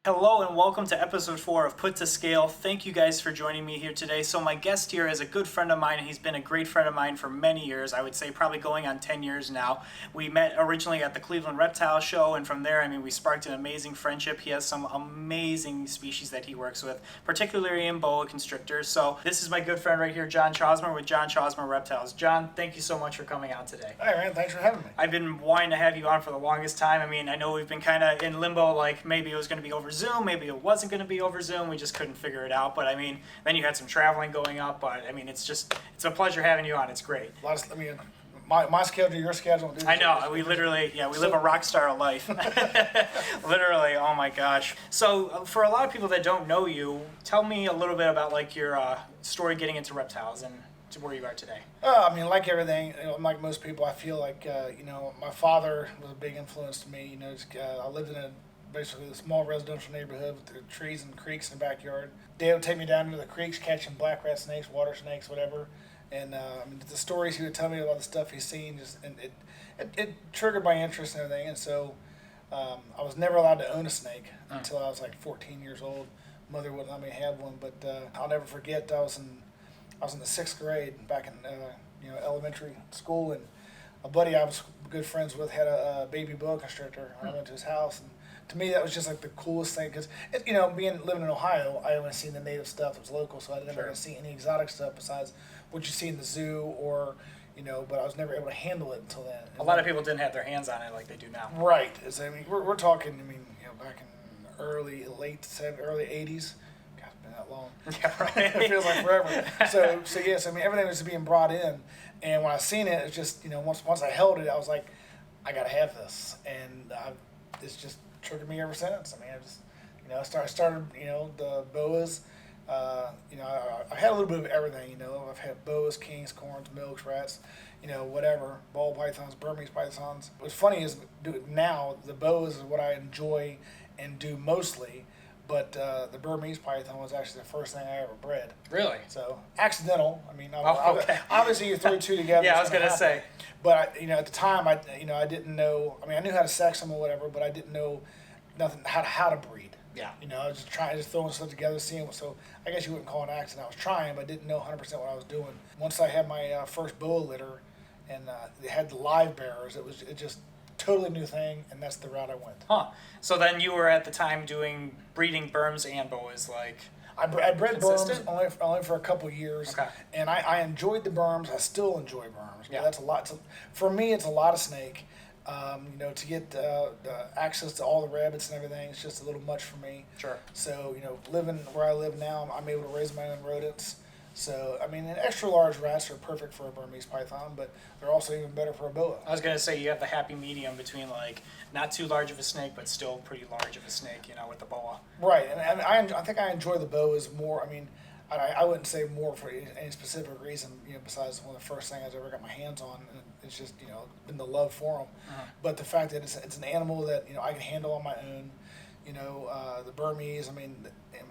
Hello and welcome to episode 4 of Put to Scale. Thank you guys for joining me here today. So my guest here is a good friend of mine, and he's been a great friend of mine for many years. I would say probably going on 10 years now. We met originally at the Cleveland Reptiles show, and from there, we sparked an amazing friendship. He has some amazing species that he works with, particularly in boa constrictors. So this is my good friend right here, John Chausmer with John Chausmer Reptiles. John, thank you so much for coming out today. Hi, man. Thanks for having me. I've been wanting to have you on for the longest time. I know we've been kind of in limbo, like maybe it was going to be over Zoom, maybe it wasn't going to be over Zoom. We just couldn't figure it out. But then you had some traveling going up. But it's a pleasure having you on. It's great. My schedule, your schedule. I know. We literally, we live a rock star life. Literally. Oh my gosh. So for a lot of people that don't know you, tell me a little bit about like your story getting into reptiles and to where you are today. Like everything, like most people, I feel like my father was a big influence to me. I lived in basically a small residential neighborhood with the trees and creeks in the backyard. Dad would take me down to the creeks catching black rat snakes, water snakes, whatever. And the stories he would tell me about the stuff he's seen, it triggered my interest and everything. And so I was never allowed to own a snake until I was like 14 years old. Mother wouldn't let me have one, but I'll never forget. I was in the 6th grade back in elementary school, and a buddy I was good friends with had a baby boa constrictor. I went to his house, and to me that was just like the coolest thing because living in Ohio, I only seen the native stuff that was local, so I never got to see any exotic stuff besides what you see in the zoo or but I was never able to handle it until then. A lot of people didn't have their hands on it like they do now. Right. We're talking. Back in early 80s. God, it's been that long. Yeah, right. It feels like forever. So yes, everything was being brought in, and when I seen it, it's just once I held it, I was like, I gotta have this, and it's just triggered me ever since. I started the boas. I had a little bit of everything. I've had boas, kings, corns, milks, rats, whatever, ball pythons, Burmese pythons. What's funny is now the boas is what I enjoy and do mostly. But the Burmese python was actually the first thing I ever bred. Really? So accidental. Okay. Obviously you throw two together. Yeah, I was gonna say. But at the time, I didn't know. I knew how to sex them or whatever, but I didn't know nothing how to breed. Yeah. I was just throwing stuff together, seeing what. So I guess you wouldn't call it an accident. I was trying, but I didn't know 100% what I was doing. Once I had my first boa litter, and they had the live bearers, it just totally new thing, and that's the route I went. Huh. So then you were at the time doing breeding Burms and boas, like. I bred consistent? Burms only for a couple years, okay. And I enjoyed the Burms. I still enjoy Burms. Yeah. That's a lot. For me, it's a lot of snake. To get access to all the rabbits and everything, it's just a little much for me. Sure. So, living where I live now, I'm able to raise my own rodents. So, and extra large rats are perfect for a Burmese python, but they're also even better for a boa. I was going to say you have the happy medium between like not too large of a snake, but still pretty large of a snake, with the boa. Right, and I think I enjoy the boas more. I wouldn't say more for any specific reason, besides one of the first things I ever got my hands on. And it's just, been the love for them. Uh-huh. But the fact that it's an animal that, I can handle on my own. The Burmese,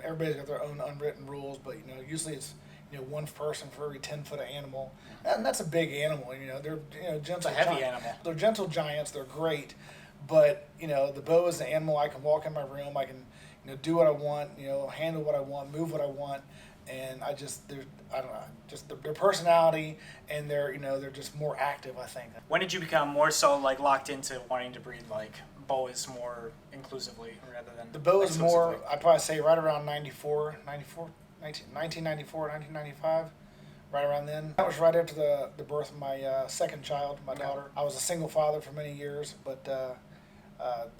everybody's got their own unwritten rules, but, usually it's, one person for every 10 foot of animal. And that's a big animal, they're, gentle. It's a heavy animal. They're gentle giants, they're great. But, the boa is the animal I can walk in my room, I can, do what I want, handle what I want, move what I want. And their personality and they're just more active, I think. When did you become more so like locked into wanting to breed like boas more inclusively rather than the boas more? exclusively? I'd probably say right around 1994, 1995, right around then. That was right after the birth of my second child, my daughter. I was a single father for many years, but the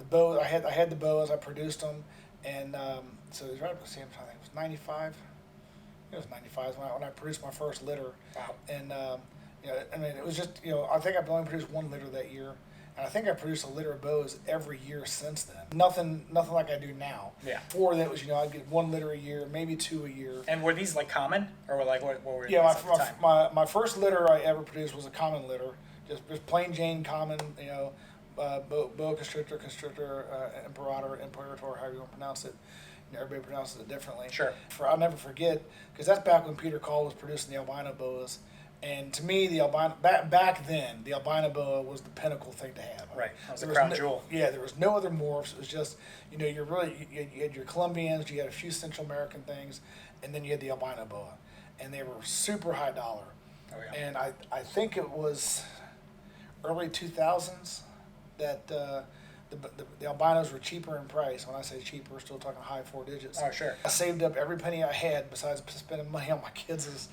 boas, I had the boas, I produced them, and so it was right at the same time. I think it was 95. It was 95 when I produced my first litter. Wow. And it was just I think I've only produced one litter that year, and I think I produced a litter of boas every year since then. Nothing like I do now. Yeah. Before that was I'd get one litter a year, maybe two a year. And were these like common, or were like what were? Yeah, these at the time? my first litter I ever produced was a common litter, just plain Jane common. Boa constrictor, imperator, however you want to pronounce it. Everybody pronounces it differently. Sure. I'll never forget, because that's back when Peter Call was producing the albino boas, And to me, the albino back then, the albino boa was the pinnacle thing to have. Right, that was a There crown no, jewel. Yeah, there was no other morphs. It was just, you had your Colombians, you had a few Central American things, and then you had the albino boa, and they were super high dollar. Oh, yeah. And I think it was early 2000s that the albinos were cheaper in price. When I say cheaper, we're still talking high 4 digits. Oh, sure. I saved up every penny I had besides spending money on my kids'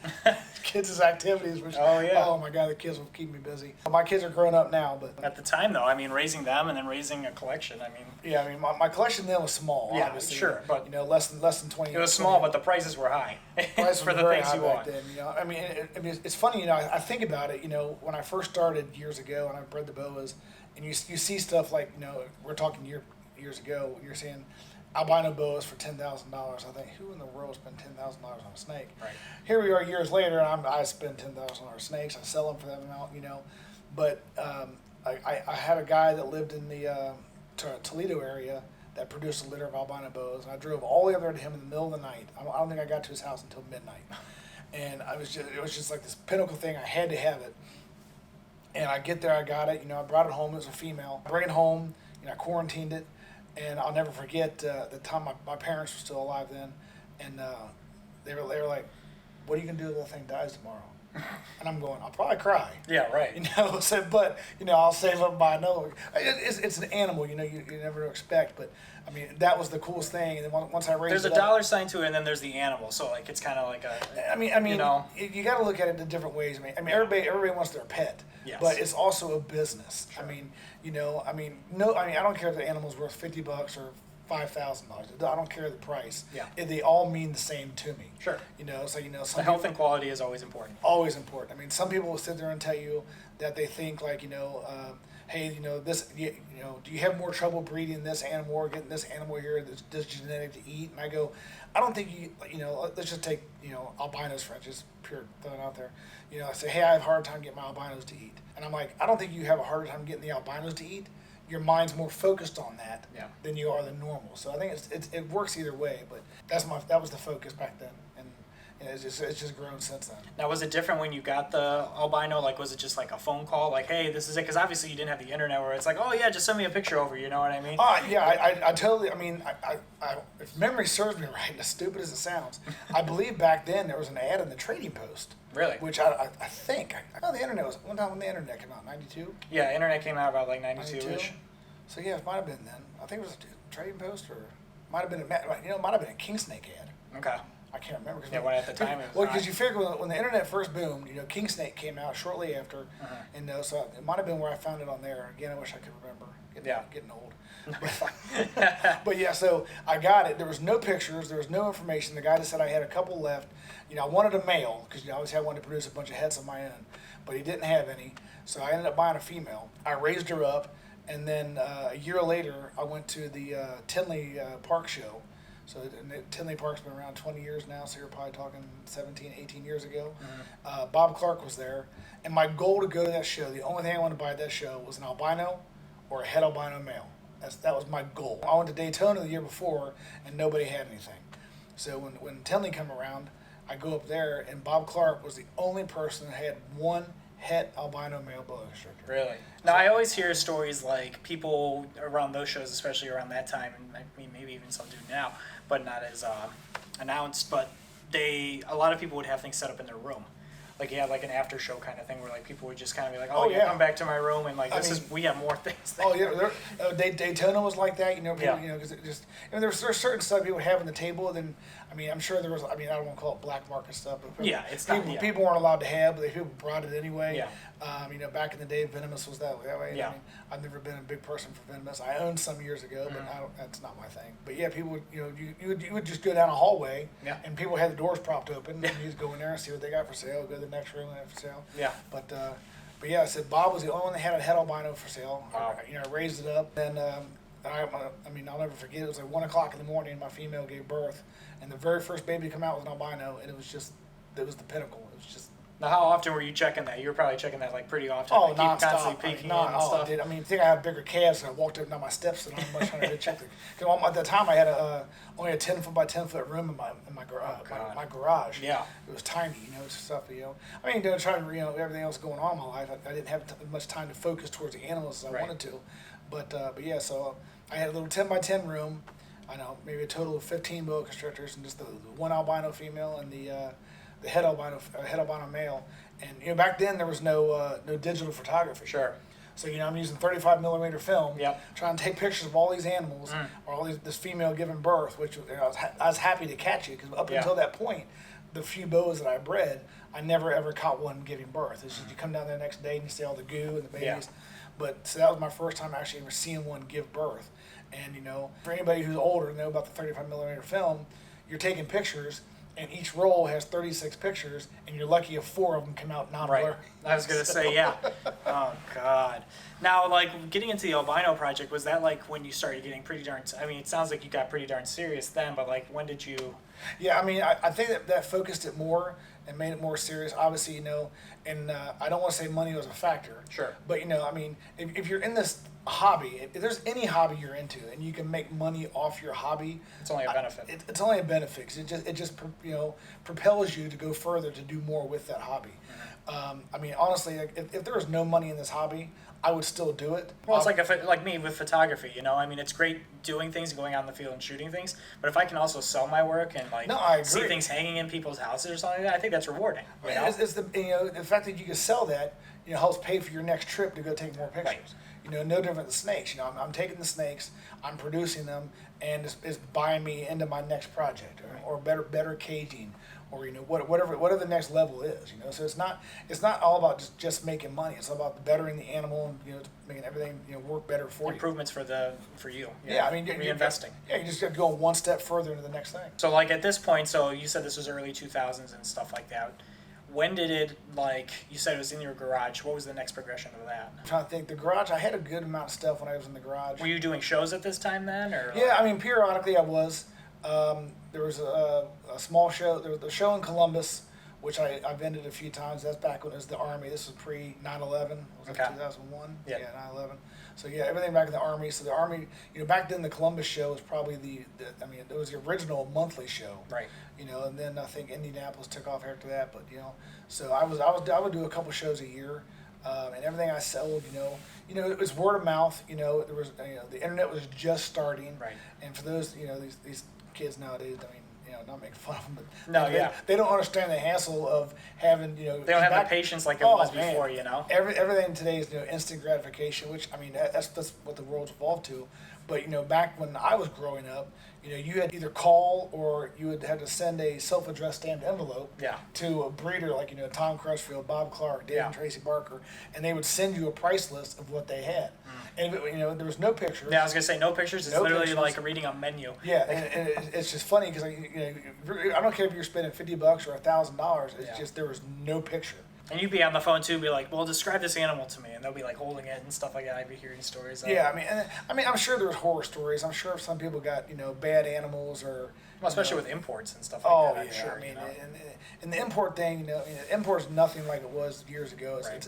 activities, which, Oh, yeah. oh my God, the kids will keep me busy. My kids are grown up now, but At the time, though, I mean, raising them and then raising a collection, I mean, yeah, I mean, my collection then was small, Yeah, obviously. sure, but less than 20. it was small, but the prices were high prices for were the very things high you back want. then. I mean, it's funny. I think about it. When I first started years ago, and I bred the boas, and you see stuff like, we're talking years ago. You're seeing albino boas for $10,000. I think, who in the world spent $10,000 on a snake? Right. Here we are years later, and I spend $10,000 on snakes. I sell them for that amount. But I had a guy that lived in the Toledo area that produced a litter of albino boas, and I drove all the way up there to him in the middle of the night. I don't think I got to his house until midnight, and it was just like this pinnacle thing. I had to have it, and I get there, I got it. I brought it home. It was a female. I bring it home. I quarantined it, and I'll never forget the time my parents were still alive then, and they were like, "What are you gonna do if that thing dies tomorrow?" And I'm going, I'll probably cry. Yeah, right. But I'll save up by no. It's an animal, you never expect. But I mean, that was the coolest thing. And then once I raised There's a dollar sign to it, and then there's the animal. So like, it's kind of like a. I mean, you got to look at it in different ways. Everybody wants their pet, Yes. but it's also a business. Sure. I don't care if the animal's worth $50 or $5,000. I don't care the price. Yeah. They all mean the same to me. Sure. Some The health and quality is always important. always important. I mean, some people will sit there and tell you that they think like, hey, this, do you have more trouble breeding this animal or getting this animal here that's genetic to eat? And I go, I don't think let's just take, albinos for just pure throwing out there. I say, hey, I have a hard time getting my albinos to eat. And I'm like, I don't think you have a harder time getting the albinos to eat. Your mind's more focused on that than you are the normal. So I think it works either way, but that was the focus back then, and it's just grown since then. Now, was it different when you got the albino? Like, was it just like a phone call, like, hey, this is it? Because obviously you didn't have the internet where it's like, oh yeah, just send me a picture over. You know what I mean? Yeah, I totally. I mean, if memory serves me right, as stupid as it sounds, I believe back then there was an ad in the Trading Post. Really? Which I think I know the internet was one time when the internet came out, 92. Yeah, internet came out about like 92-ish. So yeah, it might have been then. I think it was a Trading Post, or might have been might have been a King Snake ad. Okay. I can't remember. When at the time it was. Well, because you figure when the internet first boomed, King Snake came out shortly after, and so it might have been where I found it on there. Again, I wish I could remember. Getting old. But yeah, so I got it. There was no pictures. There was no information. The guy just said I had a couple left. I wanted a male because obviously I wanted to produce a bunch of heads of my own, but he didn't have any. So I ended up buying a female. I raised her up, and then a year later I went to the Tinley Park show. So Tinley Park's been around 20 years now, so you're probably talking 17, 18 years ago. Bob Clark was there, and my goal to go to that show, the only thing I wanted to buy at that show was an albino or a het albino male. That was my goal. I went to Daytona the year before, and nobody had anything. So when Tinley come around, I go up there, and Bob Clark was the only person that had one het albino male boa constrictor. Really? Now, I always hear stories like people around those shows, especially around that time, and I mean, maybe even some do now, but not as announced, but a lot of people would have things set up in their room. Like you had like an after show kind of thing where like people would just kind of be like, oh yeah, come back to my room, and like we have more things. Oh yeah, Daytona was like that, people, because it just there's certain stuff people would have on the table. Then I'm sure there was. I don't want to call it black market stuff, but people weren't allowed to have, but people brought it anyway. Yeah. Back in the day, venomous was that way. Yeah. I've never been a big person for venomous. I owned some years ago, but that's not my thing. But yeah, people would, you would just go down a hallway, and people had the doors propped open, and you just go in there and see what they got for sale. Go to the next room and have for sale. Yeah. But yeah, I said Bob was the only one that had a het albino for sale. Wow. I raised it up, and I'll never forget. It was like 1 o'clock in the morning, and my female gave birth, and the very first baby to come out was an albino, and it was the pinnacle. It was just Now, how often were you checking that? You were probably checking that like pretty often. Oh, Like, keep nonstop. constantly peeking in and stuff. Dude, I mean, I think I have bigger calves, and I walked up and down my steps, and I'm much trying to check the. Because at the time, I had only a 10 foot by 10 foot room in my garage. God. My garage. Yeah. It was tiny, stuff. I mean, trying to everything else going on in my life, I didn't have much time to focus towards the animals as I wanted to. But yeah, so I had a little 10 by 10 room. I know, maybe a total of 15 boa constrictors, and just the one albino female and the head albino male. And back then there was no digital photography. Sure. So I'm using 35 millimeter film, Yep. trying to take pictures of all these animals or this female giving birth, which I was happy to catch it because up until that point, the few boas that I bred, I never ever caught one giving birth. It's just you come down there the next day and you see all the goo and the babies. Yeah. But so that was my first time actually ever seeing one give birth. And for anybody who's older and know about the 35 millimeter film, you're taking pictures. And each roll has 36 pictures, and you're lucky if 4 of them come out non-blur. Right. I was gonna say, yeah. Oh God. Now, like getting into the albino project, was that like when you started getting pretty darn? I mean, it sounds like you got pretty darn serious then, but like when did you? Yeah, I mean, I think that focused it more and made it more serious. Obviously, and I don't want to say money was a factor. Sure. But I mean, if you're in this hobby, if there's any hobby you're into, and you can make money off your hobby, It's only a benefit. It's only a benefit 'cause it just propels you to go further to do more with that hobby. I mean, honestly, like, if there was no money in this hobby, I would still do it. Well, it's like me with photography, I mean, it's great doing things, going out in the field and shooting things, but if I can also sell my work and like No, I agree. see things hanging in people's houses or something like that, I think that's rewarding. You know? It's the fact that you can sell that helps pay for your next trip to go take more pictures. No different than snakes. I'm taking the snakes, I'm producing them, and it's buying me into my next project or better caging or whatever the next level is. So it's not all about just making money. It's all about bettering the animal and making everything work better for Improvements for you. Yeah, I mean reinvesting. you just got to go one step further into the next thing. So like at this point, so you said this was early 2000s and stuff like that. When did it, like, you said it was in your garage. What was the next progression of that? I'm trying to think. The garage, I had a good amount of stuff when I was in the garage. Were you doing shows at this time then? Or Yeah, I mean, periodically I was. There was a small show. There was a show in Columbus, which I've ended a few times. That's back when it was the Army. This was pre 9/11. Was it Okay. 2001? Yeah. 9/11. So yeah, everything back in the Army. So the Army, back then the Columbus show was probably I mean, it was the original monthly show. Right. And then I think Indianapolis took off after that. But so I would do a couple shows a year. And everything I sold, it was word of mouth. There was, the internet was just starting. Right. And for those, these kids nowadays, I mean, not making fun of them, but No, yeah. they don't understand the hassle of having, They don't have the patience like it was before, Everything today is, instant gratification, which, I mean, that's what the world's evolved to. But, back when I was growing up, you had either call or you would have to send a self-addressed stamped envelope to a breeder like, Tom Crutchfield, Bob Clark, Dave and Tracy Barker, and they would send you a price list of what they had. And, there was no pictures. Yeah, I was going to say no pictures. It's literally like reading a menu. Yeah, and it's just funny because, I don't care if you're spending $50 or $1,000, it's just there was no picture. And you'd be on the phone too, be like, "Well, describe this animal to me," and they'll be like holding it and stuff like that. I'd be hearing stories. Yeah, I mean, I'm sure there's horror stories. I'm sure some people got bad animals or. Well, especially with imports and stuff like that. Oh, I'm sure. I mean, and the import thing, import is nothing like it was years ago. Right.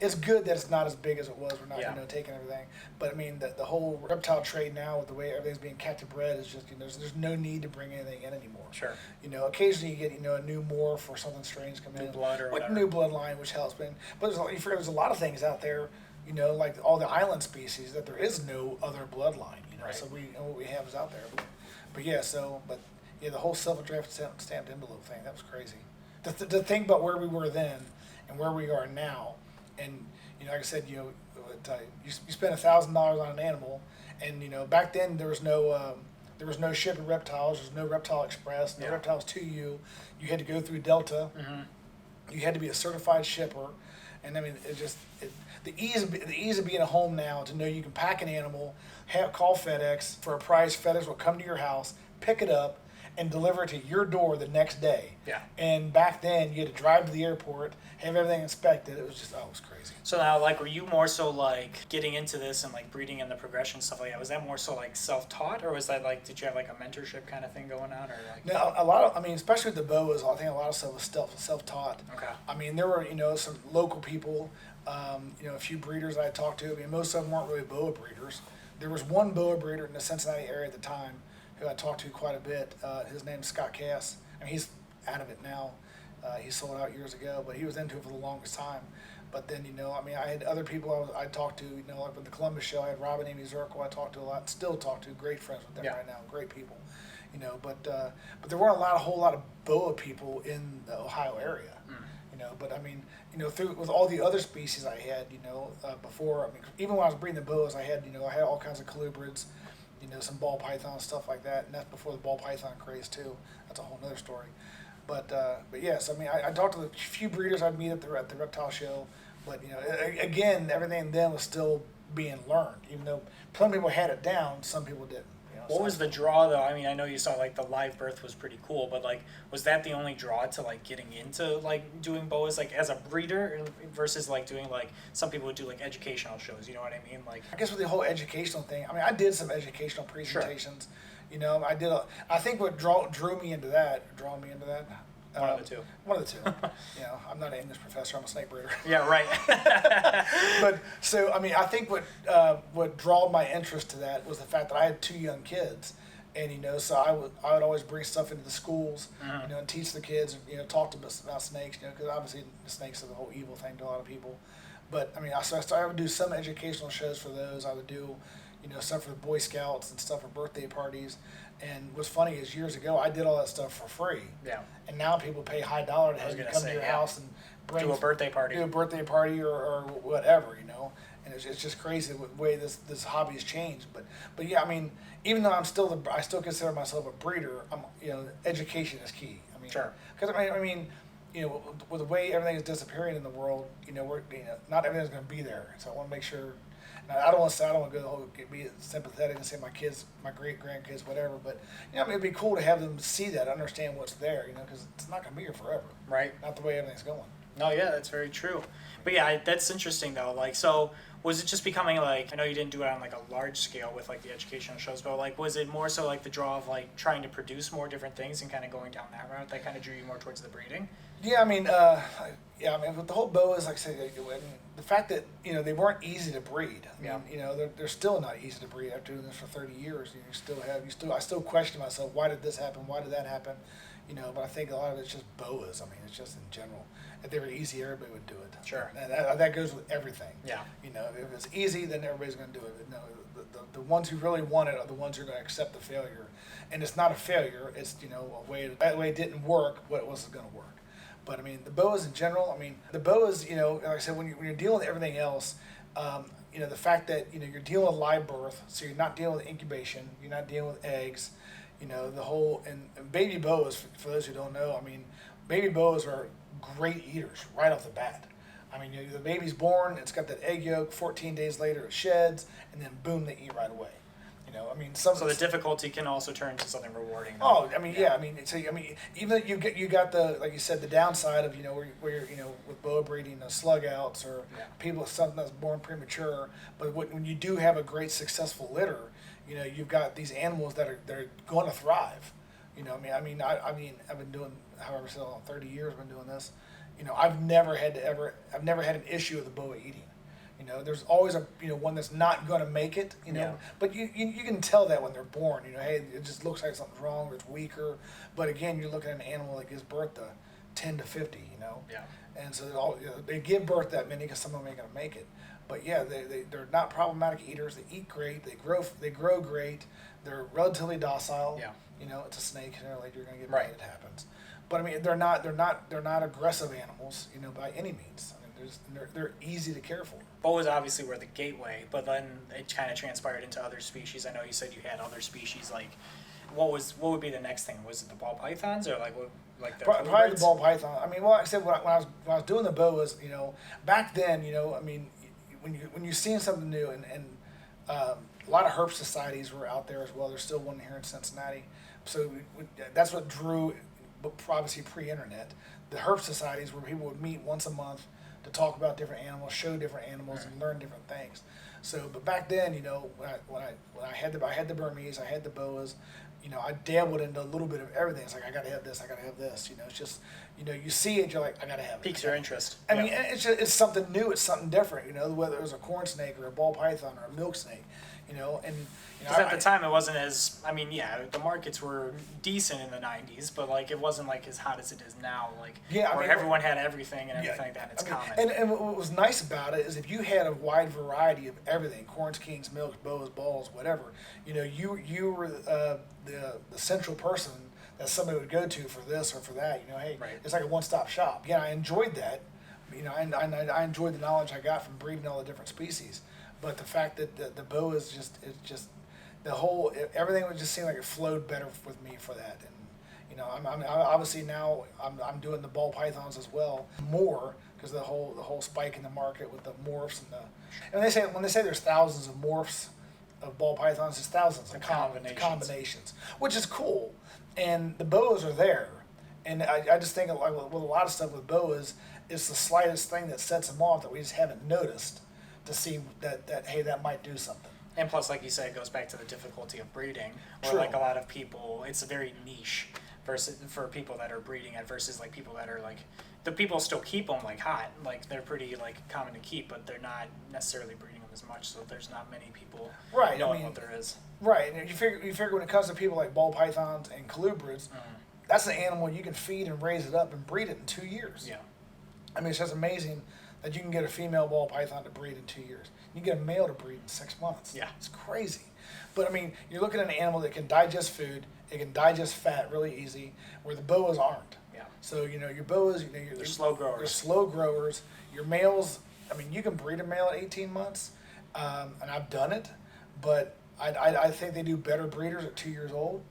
It's good that it's not as big as it was. We're not, taking everything. But I mean, the whole reptile trade now, with the way everything's being captive bred, is just there's no need to bring anything in anymore. Sure. Occasionally you get a new morph or something strange come in. New blood or whatever. New bloodline, which helps. But you forget there's a lot of things out there. Like all the island species that there is no other bloodline. Right. So what we have is out there. But the whole self-addressed stamped envelope thing, that was crazy. To think about where we were then and where we are now, and like I said, you spend $1,000 on an animal, and back then there was no shipping reptiles, there was no Reptile Express, no reptiles to you. You had to go through Delta. Mm-hmm. You had to be a certified shipper, and I mean the ease of being at home now to know you can pack an animal, call FedEx for a price. FedEx will come to your house, pick it up, and deliver it to your door the next day. Yeah. And back then, you had to drive to the airport, have everything inspected. It was just, it was crazy. So now, like, were you more so like getting into this and like breeding and the progression stuff like that? Was that more so like self-taught, or was that like, did you have like a mentorship kind of thing going on, or like? No, a lot of, I mean, especially with the boas, I think a lot of stuff was self-taught. Okay. I mean, there were, some local people, a few breeders I had talked to. I mean, most of them weren't really boa breeders. There was one boa breeder in the Cincinnati area at the time who I talked to quite a bit. His name's Scott Cass. I mean, he's out of it now. He sold out years ago, but he was into it for the longest time. But then, I had other people I talked to, like with the Columbus show, I had Robin Amy Zirkle I talked to a lot, still talk to, great friends with them right now, great people. But there weren't a whole lot of boa people in the Ohio area. But I mean, through with all the other species I had, before, I mean, even when I was breeding the boas, I had all kinds of colubrids, some ball pythons, stuff like that, and that's before the ball python craze too. That's a whole other story. But yes, I mean, I talked to a few breeders I'd meet at the reptile show, but again, everything then was still being learned. Even though some people had it down, some people didn't. What was the draw though? I mean, I know you saw like the live birth was pretty cool, but like, was that the only draw to like getting into like doing boas like as a breeder versus like doing like some people would do like educational shows? You know what I mean? Like, I guess with the whole educational thing, I mean, I did some educational presentations. Sure. I think what drew me into that. One of the two. One of the two. I'm not an English professor. I'm a snake breeder. Yeah, right. But so I mean, I think what drawed my interest to that was the fact that I had two young kids, and so I would always bring stuff into the schools, and teach the kids, talk to them about snakes, because obviously snakes are the whole evil thing to a lot of people. But I mean, I would do some educational shows for those. I would do, stuff for the Boy Scouts and stuff for birthday parties. And what's funny is years ago I did all that stuff for free. Yeah. And now people pay high dollar to have you come to your house and do a birthday party. Do a birthday party or whatever, And it's just crazy the way this hobby has changed. But yeah, I mean, even though I still consider myself a breeder. Education is key. I mean, sure. Because I mean, with the way everything is disappearing in the world, not everything's going to be there. So I want to make sure. I don't want to go be sympathetic and say my kids, my great grandkids, whatever. But it'd be cool to have them see that, understand what's there. Because it's not going to be here forever. Right. Not the way everything's going. No, yeah, that's very true. But yeah, that's interesting though. Like, so was it just becoming like, I know you didn't do it on like a large scale with like the educational shows, but like, was it more so like the draw of like trying to produce more different things and kind of going down that route that kind of drew you more towards the breeding? Yeah, I mean, with the whole boas, like I said, the fact that they weren't easy to breed. I mean, they're still not easy to breed after doing this for 30 years. I still question myself, why did this happen? Why did that happen? But I think a lot of it's just boas. I mean, it's just in general. If they were easy, everybody would do it. Sure. And that goes with everything. Yeah. If it's easy, then everybody's going to do it. But no, the ones who really want it are the ones who are going to accept the failure. And it's not a failure. It's a way it didn't work. What was going to work? But I mean, the boas in general. I mean, the boas. Like I said, when you're dealing with everything else, the fact that you're dealing with live birth, so you're not dealing with incubation, you're not dealing with eggs. The whole and baby boas. For those who don't know, I mean, baby boas are great eaters right off the bat. I mean, the baby's born, it's got that egg yolk. 14 days later, it sheds, and then boom, they eat right away. I mean, so the difficulty can also turn into something rewarding. Oh, I mean, yeah. I mean, even though you got the, like you said, the downside of where you're with boa breeding, the slug outs or people something that's born premature. But when you do have a great successful litter, you've got these animals that are going to thrive. I've been doing however 30 years. I've been doing this. I've never had an issue with the boa eating. There's always a one that's not going to make it. But you can tell that when they're born. Hey, it just looks like something's wrong or it's weaker. But again, you're looking at an animal that gives birth to 10 to 50. Yeah. And so they give birth that many because some of them ain't going to make it. But yeah, they're not problematic eaters. They eat great. They grow great. They're relatively docile. Yeah. It's a snake. Like you're going to get bit. It happens. But I mean, they're not aggressive animals. By any means. I mean, they're easy to care for. Boas obviously were the gateway, but then it kind of transpired into other species. I know you said you had other species. Like, what would be the next thing? Was it the ball pythons or like what? Like the probably the ball python. I mean, well, like I said, when I was doing the boas, back then, I mean, when you're seeing something new and a A lot of herp societies were out there as well. There's still one here in Cincinnati. So that's what drew, obviously pre-internet, the herp societies where people would meet once a month to talk about different animals, show different animals, and learn different things. So, but back then, when I had the Burmese, I had the boas, I dabbled into a little bit of everything. It's like I gotta have this, I gotta have this. It's just, you see it, you're like, I gotta have it. Piques your interest. I mean, it's something new, it's something different. Whether it was a corn snake or a ball python or a milk snake, and. Because at the time it wasn't as, the markets were decent in the 90s, but like it wasn't like as hot as it is now. Like where everyone had everything and everything like that, and it's common. And what was nice about it is if you had a wide variety of everything, corns, kings, milks, boas, balls, whatever, you were the central person that somebody would go to for this or for that. Hey, it's like a one-stop shop. Yeah, I enjoyed that. I enjoyed the knowledge I got from breeding all the different species. But the fact that the boa is just everything would just seem like it flowed better with me for that. And I'm obviously now I'm doing the ball pythons as well more because the whole spike in the market with the morphs and when they say there's thousands of morphs of ball pythons, there's thousands of combinations, which is cool. And the boas are there, and I just think like with a lot of stuff with boas, it's the slightest thing that sets them off that we just haven't noticed to see that hey, that might do something. And plus, like you said, it goes back to the difficulty of breeding. Where True. Like a lot of people, it's a very niche versus for people that are breeding it versus like people that are like, the people still keep them like hot. Like they're pretty like common to keep, but they're not necessarily breeding them as much. So there's not many people knowing what there is. Right. And you figure when it comes to people like ball pythons and colubrids, that's an animal you can feed and raise it up and breed it in 2 years. Yeah. It's just amazing that you can get a female ball python to breed in 2 years. You get a male to breed in 6 months. Yeah. It's crazy. But you're looking at an animal that can digest food, it can digest fat really easy, where the boas aren't. Yeah. So, your boas, they're slow growers. They're slow growers. Your males, you can breed a male at 18 months, and I've done it, but I think they do better breeders at 2 years old.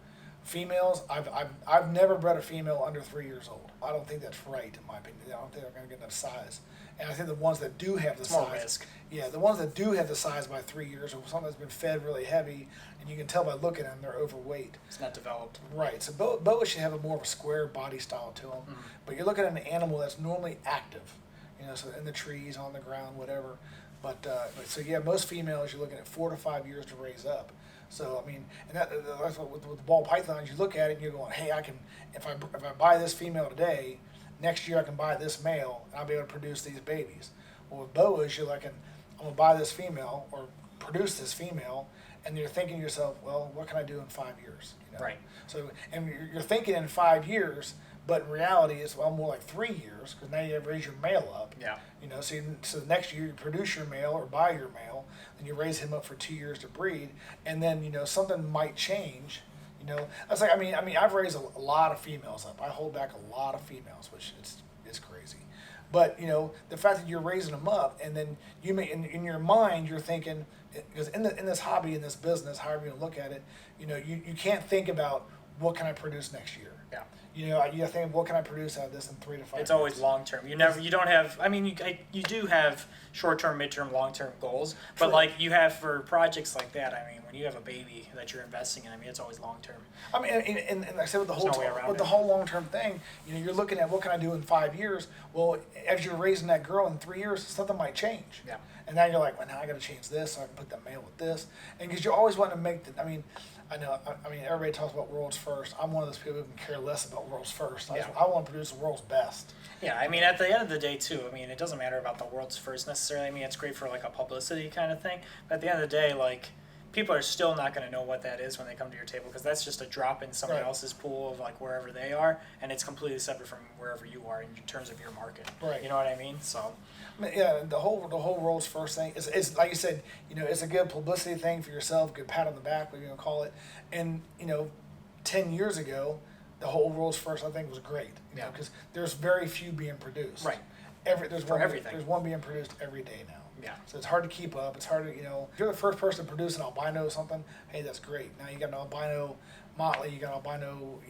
Females, I've never bred a female under 3 years old. I don't think that's right, in my opinion. I don't think they're going to get enough size. And I think the ones that do have the size, more risk. Yeah, the ones that do have the size by 3 years, or something that's been fed really heavy, and you can tell by looking at them they're overweight. It's not developed. Right. So boas should have a more of a square body style to them. Mm-hmm. But you're looking at an animal that's normally active, so in the trees, on the ground, whatever. But so yeah, most females you're looking at 4 to 5 years to raise up. So and that's what with the ball pythons, you look at it and you're going, hey, I can if I buy this female today, next year I can buy this male and I'll be able to produce these babies. Well, with boas, you're like, I'm gonna buy this female or produce this female, and you're thinking to yourself, well, what can I do in 5 years? Right. So and you're thinking in 5 years, but in reality it's more like 3 years because now you have to raise your male up. Yeah. So next year you produce your male or buy your male, and you raise him up for 2 years to breed, and then something might change. That's like I've raised a lot of females up. I hold back a lot of females, which is crazy. But the fact that you're raising them up, and then you may in your mind you're thinking, because in this hobby, in this business, however you look at it, you can't think about what can I produce next year. Yeah. You think, what can I produce out of this in 3 to 5 years? It's always long term. You don't have. You do have short term, mid term, long term goals, but True. like you have for projects like that. When you have a baby that you're investing in, it's always long term. And like I said, with the There's no way around the whole long term thing, you're looking at what can I do in 5 years. Well, as you're raising that girl in 3 years, something might change. Yeah. And now you're like, well, now I got to change this, so I can put that male with this, and because you always want to make the. I know. Everybody talks about world's first. I'm one of those people who can care less about world's first. I want to produce the world's best. Yeah, at the end of the day, too, it doesn't matter about the world's first necessarily. It's great for like a publicity kind of thing. But at the end of the day, like, people are still not going to know what that is when they come to your table because that's just a drop in someone else's pool of like wherever they are, and it's completely separate from wherever you are in terms of your market. Right. You know what I mean? So. Yeah, the whole world's first thing is like you said, it's a good publicity thing for yourself, good pat on the back, whatever you want to call it. And 10 years ago, the whole world's first I think was great. Because there's very few being produced. Right. There's everything. There's one being produced every day now. Yeah. So it's hard to keep up. It's hard to if you're the first person to produce an albino or something, hey, that's great. Now you got an albino motley, you got an albino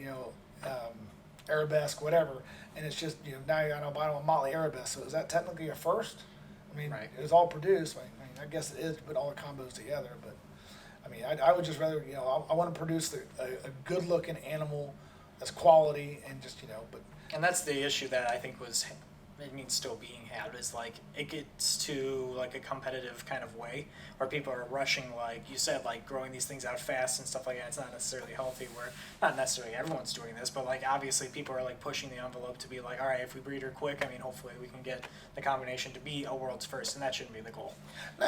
arabesque, whatever, and it's just now you got an albino motley arabesque. So is that technically a first? Right. It was all produced. I guess it is to put all the combos together, but I mean, I would just rather, I want to produce a good looking animal that's quality and just, but. And that's the issue that I think it means still being had, is like it gets to like a competitive kind of way where people are rushing, like you said, like growing these things out fast and stuff like that. It's not necessarily healthy, where not necessarily everyone's doing this, but like obviously people are like pushing the envelope to be like, all right, if we breed her quick, I mean, hopefully we can get the combination to be a world's first, and that shouldn't be the goal. No,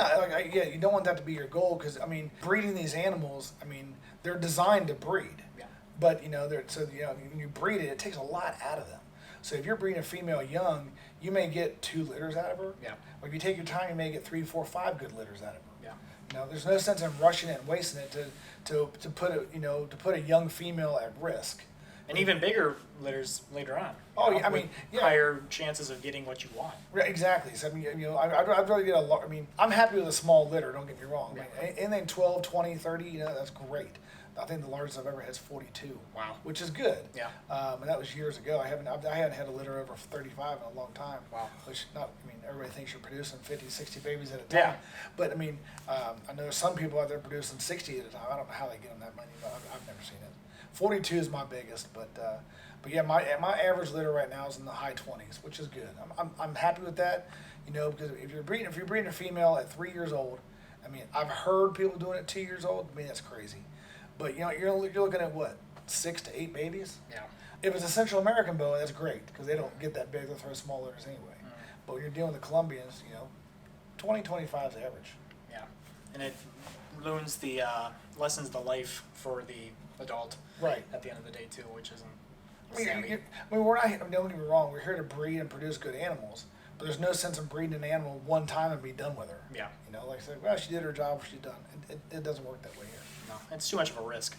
yeah, you don't want that to be your goal, because I mean, breeding these animals, I mean, they're designed to breed. Yeah. But when you breed it, it takes a lot out of them. So if you're breeding a female young, you may get 2 litters out of her. Yeah. Or if you take your time, you may get 3, 4, 5 good litters out of her. Yeah. There's no sense in rushing it and wasting it to put a young female at risk. And even bigger litters later on. Oh, yeah, I mean, yeah. Higher chances of getting what you want. Right, exactly. So I mean, I'd rather get I mean, I'm happy with a small litter. Don't get me wrong. Yeah. I mean, anything 12, 20, 30, that's great. I think the largest I've ever had is 42. Wow. Which is good. Yeah. And that was years ago. I hadn't had a litter over 35 in a long time. Wow. Which everybody thinks you're producing 50, 60 babies at a time. Yeah. But I mean, I know some people out there producing 60 at a time. I don't know how they get them that many, but I've never seen it. 42 is my biggest, but yeah, my average litter right now is in the high 20s, which is good. I'm happy with that, because if you're breeding a female at 3 years old, I mean, I've heard people doing it 2 years old. I mean, that's crazy. But you're looking at what, 6 to 8 babies? Yeah. If it's a Central American boa, that's great, because they don't get that big. They'll throw small litters anyway. But when you're dealing with the Colombians, 20, 25 is average. Yeah. And it lessens the life for the adult. Right. At the end of the day too, which isn't. We're not. Don't get me wrong. We're here to breed and produce good animals, but there's no sense in breeding an animal one time and be done with her. Yeah. Like I said, well, she did her job, she's done. It doesn't work that way here. No, it's too much of a risk.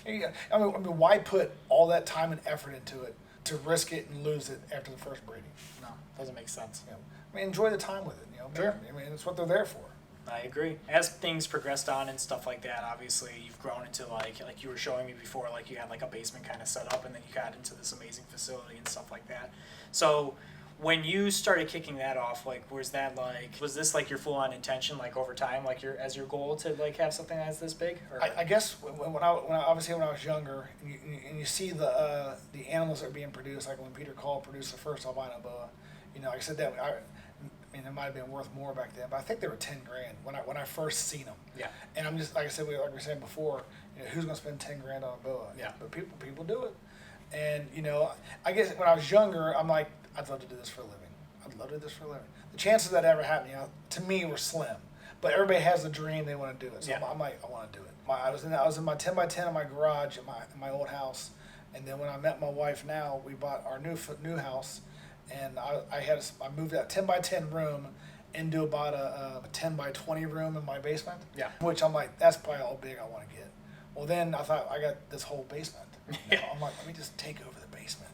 Yeah. I mean, why put all that time and effort into it to risk it and lose it after the first breeding? No, doesn't make sense. I mean, enjoy the time with it. Sure. I mean, that's what they're there for. I agree. As things progressed on and stuff like that, obviously you've grown into like you were showing me before, like you had like a basement kind of set up, and then you got into this amazing facility and stuff like that. So when you started kicking that off, like was this like your full on intention, like over time, like your goal to like have something that's this big? Or? I guess when I was younger, and you see the animals that are being produced, like when Peter Call produced the first albino boa, like I said that. I mean, it might have been worth more back then, but I think they were $10,000 when I first seen them. Yeah. And I'm just like we were saying before, who's going to spend $10,000 on a boa? Yeah. But people do it, and I guess when I was younger, I'm like, I'd love to do this for a living. The chances of that ever happening, to me, were slim. But everybody has the dream; they want to do it. So yeah. I'm like, I want to do it. I was in my 10 by 10 in my garage in my old house, and then when I met my wife, now we bought our new house. And I moved that 10 by 10 room into about a 10 by 20 room in my basement. Yeah. Which I'm like, that's probably all big I want to get. Well, then I thought, I got this whole basement. I'm like, let me just take over the basement.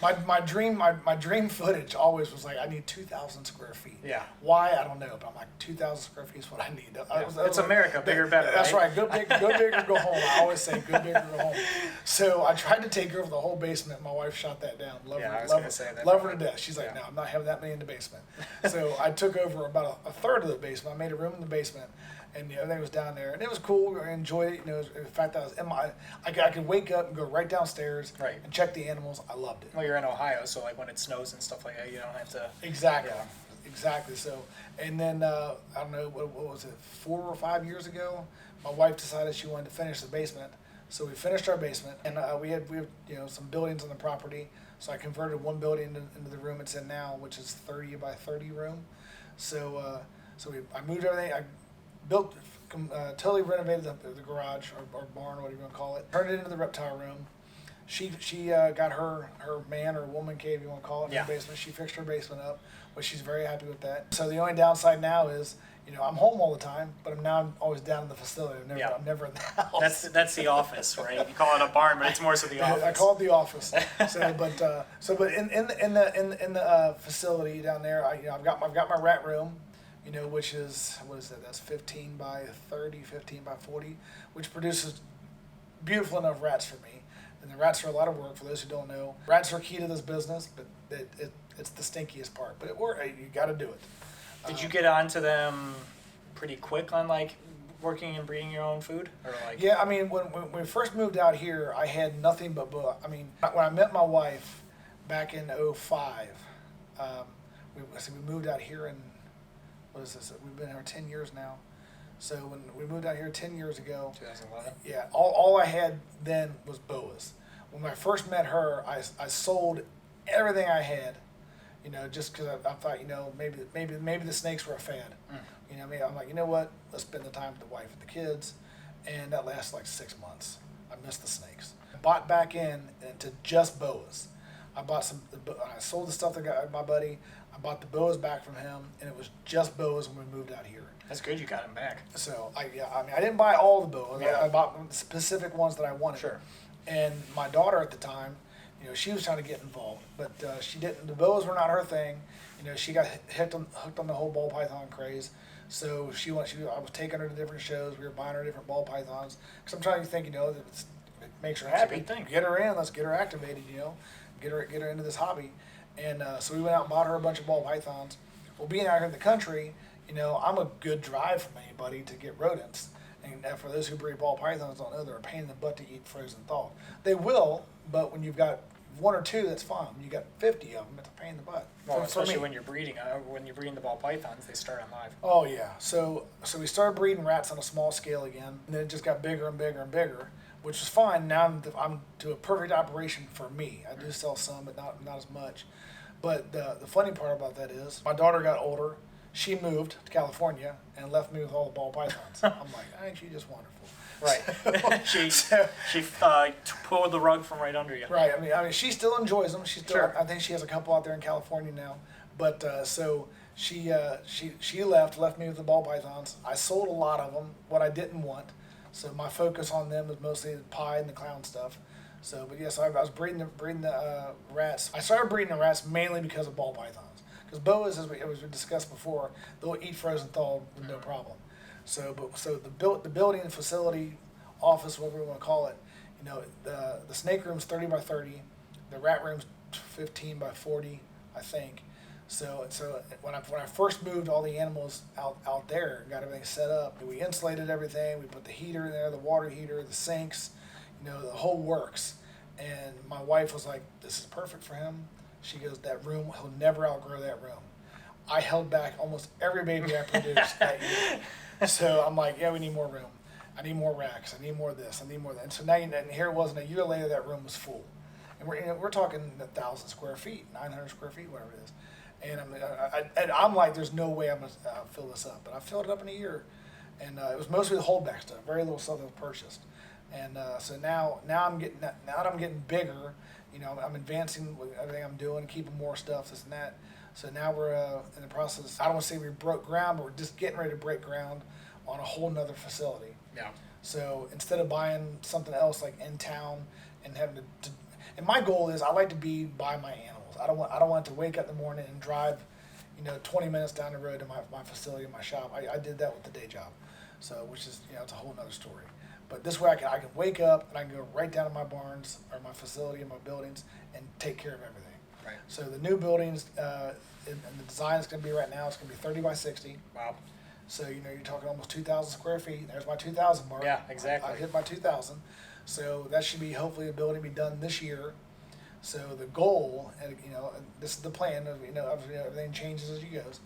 My dream footage always was like, I need 2,000 square feet. Yeah. Why? I don't know, but I'm like, 2,000 square feet is what I need. It's America, bigger, better. That's right. Go big or go home. I always say, go big or go home. So I tried to take over the whole basement. My wife shot that down. Love her to death. She's like, no, I'm not having that many in the basement. So I took over about a third of the basement. I made a room in the basement. And everything was down there, and it was cool. I enjoyed it. The fact that I could wake up and go right downstairs and check the animals. I loved it. Well, you're in Ohio, so like when it snows and stuff like that, you don't have to. Exactly. So, and then I don't know what was it, 4 or 5 years ago, my wife decided she wanted to finish the basement. So we finished our basement, and we had some buildings on the property. So I converted one building into the room it's in now, which is 30 by 30 room. So I moved everything. I totally renovated the garage or barn, or whatever you want to call it. Turned it into the reptile room. She got her man or woman cave, you want to call it, in the basement. She fixed her basement up, which she's very happy with that. So the only downside now is, I'm home all the time, but I'm always down in the facility. I'm never in the house. That's the office, right? You call it a barn, but it's more so the office. I call it the office. But in the facility down there, I've got my rat room. Which is, what is that? That's 15 by 30, 15 by 40, which produces beautiful enough rats for me. And the rats are a lot of work, for those who don't know. Rats are key to this business, but it's the stinkiest part. But you got to do it. Did you get onto them pretty quick on like working and breeding your own food, or like? Yeah, I mean, when we first moved out here, I had nothing but I mean, when I met my wife back in '05, we moved out here in, what is this? We've been here 10 years now. So when we moved out here 10 years ago, 2011. yeah, all I had then was boas. When I first met her, I sold everything I had, you know, just because I thought, you know, maybe the snakes were a fad. You know, I'm like, you know what? Let's spend the time with the wife and the kids, and that lasted like 6 months. I missed the snakes. I bought back into just boas. I bought I sold the stuff that got my buddy. I bought the boas back from him, and it was just boas when we moved out here. That's good. You got him back. So I mean, I didn't buy all the boas. Yeah. I bought specific ones that I wanted. Sure. And my daughter at the time, you know, she was trying to get involved, but she didn't. The boas were not her thing. You know, she got hooked on the whole ball python craze. So I was taking her to different shows. We were buying her different ball pythons. Because I'm trying to think, you know, that it makes her happy. a good thing. Get her in. Let's get her activated. You know, get her into this hobby. And so we went out and bought her a bunch of ball pythons. Well, being out here in the country, you know, I'm a good drive from anybody to get rodents. And for those who breed ball pythons don't know, they're a pain in the butt to eat frozen thawed. They will, but when you've got one or two, that's fine. When you got 50 of them, it's a pain in the butt. Well, especially when you're breeding the ball pythons, they start on live. Oh yeah. So we started breeding rats on a small scale again, and then it just got bigger and bigger and bigger, which was fine. Now I'm to a perfect operation for me. I do sell some, but not as much. But the funny part about that is my daughter got older. She moved to California and left me with all the ball pythons. I'm like, ain't she just wonderful? Right. she pulled the rug from right under you. Right. I mean, she still enjoys them. She still. Sure. I think she has a couple out there in California now. But so she left me with the ball pythons. I sold a lot of them. What I didn't want. So my focus on them was mostly the pie and the clown stuff. So, but yes, I was breeding the rats. I started breeding the rats mainly because of ball pythons. Because boas, as we discussed before, they'll eat frozen thawed with no problem. So the building and facility, office, whatever we want to call it, you know, the snake room's 30 by 30, the rat room's 15 by 40, I think. So when I first moved all the animals out there, got everything set up, we insulated everything. We put the heater in there, the water heater, the sinks, you know, the whole works. And my wife was like, "This is perfect for him." She goes, "That room, he'll never outgrow that room." I held back almost every baby I produced that year. So I'm like, "Yeah, we need more room. I need more racks. I need more of this. I need more of that." And so now, and here it was, and a year later, that room was full. And we're talking 1,000 square feet, 900 square feet, whatever it is. And I'm like, there's no way I'm gonna fill this up. But I filled it up in a year, and it was mostly the holdback stuff. Very little stuff that was purchased. And so now that I'm getting bigger, you know, I'm advancing with everything I'm doing, keeping more stuff, this and that. So now we're in the process. I don't want to say we broke ground, but we're just getting ready to break ground on a whole nother facility. Yeah. So instead of buying something else like in town and having to and my goal is I like to be by my animals. I don't want to wake up in the morning and drive, you know, 20 minutes down the road to my facility, my shop. I did that with the day job, so which is, you know, it's a whole nother story. But this way I can wake up and I can go right down to my barns or my facility and my buildings and take care of everything. Right. So the new buildings and the design is going to be right now, it's going to be 30 by 60. Wow. So, you know, you're talking almost 2,000 square feet. There's my 2,000 mark. Yeah, exactly. I hit my 2,000. So that should be hopefully a building be done this year. So the goal, and you know, and this is the plan. You know, everything changes as you goes.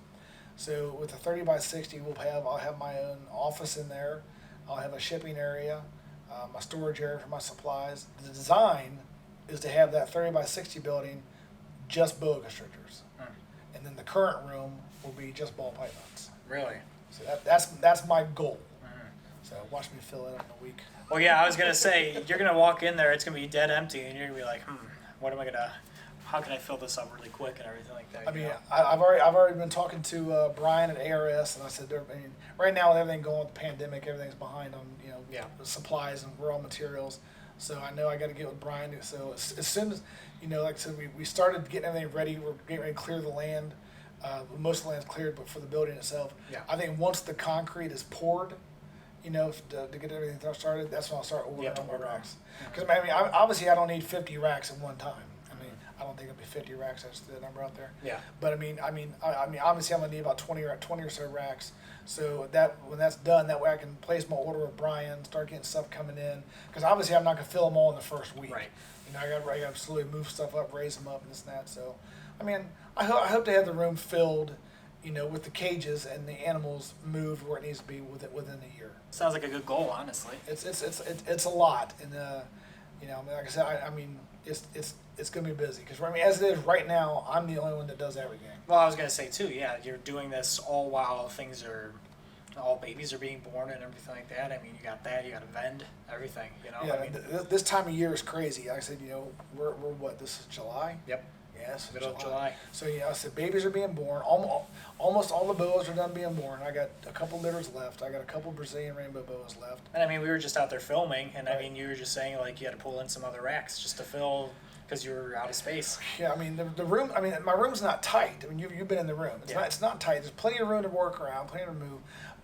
So with the 30 by 60, I'll have my own office in there. I'll have a shipping area, my storage area for my supplies. The design is to have that 30 by 60 building just boa constrictors, and then the current room will be just ball pythons. Really? So that's my goal. So watch me fill it up in a week. Well, yeah, I was gonna say you're gonna walk in there, it's gonna be dead empty, and you're gonna be like, how can I fill this up really quick and everything like that? I mean, I've already been talking to Brian at ARS, and I said, right now with everything going with the pandemic, everything's behind on, you know, the supplies and raw materials. So I know I got to get with Brian. So as soon as, you know, like I said, we started getting everything ready. We're getting ready to clear the land. Most of the land's cleared, but for the building itself, I think once the concrete is poured, you know, to get everything started, that's when I'll start ordering more racks. Because I mean, obviously I don't need 50 racks at one time. I mean, I don't think it'll be 50 racks. That's the number out there. Yeah. But I mean, obviously, I'm gonna need about 20 or so racks. So that when that's done, that way I can place my order with Brian, start getting stuff coming in. Because obviously, I'm not gonna fill them all in the first week. Right. You know, I got to slowly move stuff up, raise them up, and this and that. So, I mean, I hope to have the room filled, you know, with the cages and the animals moved where it needs to be within a year. Sounds like a good goal, honestly. It's a lot, and you know, like I said, I mean, it's gonna be busy because I mean, as it is right now, I'm the only one that does everything. Well, I was gonna say too. Yeah, you're doing this all while all babies are being born and everything like that. I mean, you got that, you got to vend everything. You know. Yeah, I mean, this time of year is crazy. Like I said, you know, we're what, this is July. Yep. Yes, Middle of July. So I said babies are being born. Almost all the boas are done being born. I got a couple litters left. I got a couple Brazilian rainbow boas left. And I mean, we were just out there filming, and Right. I mean, you were just saying like you had to pull in some other racks just to fill because you were out of space. Yeah, I mean the room. I mean my room's not tight. I mean you've been in the room. It's not tight. There's plenty of room to work around, plenty to move.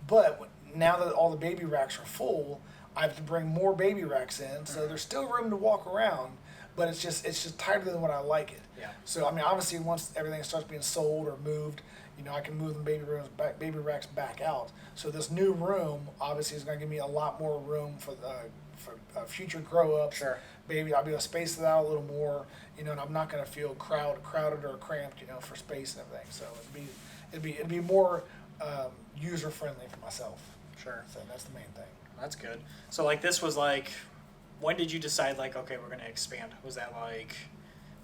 But now that all the baby racks are full, I have to bring more baby racks in. So there's still room to walk around, but it's just tighter than what I like it. Yeah. So I mean obviously once everything starts being sold or moved, you know I can move the baby racks back out. So this new room obviously is going to give me a lot more room for future grow ups. Sure. Baby, I'll be able to space it out a little more, you know, and I'm not going to feel crowded or cramped, you know, for space and everything. So it'd be more user friendly for myself. Sure. So that's the main thing. That's good. So like this was like, when did you decide like, okay, we're gonna expand? Was that like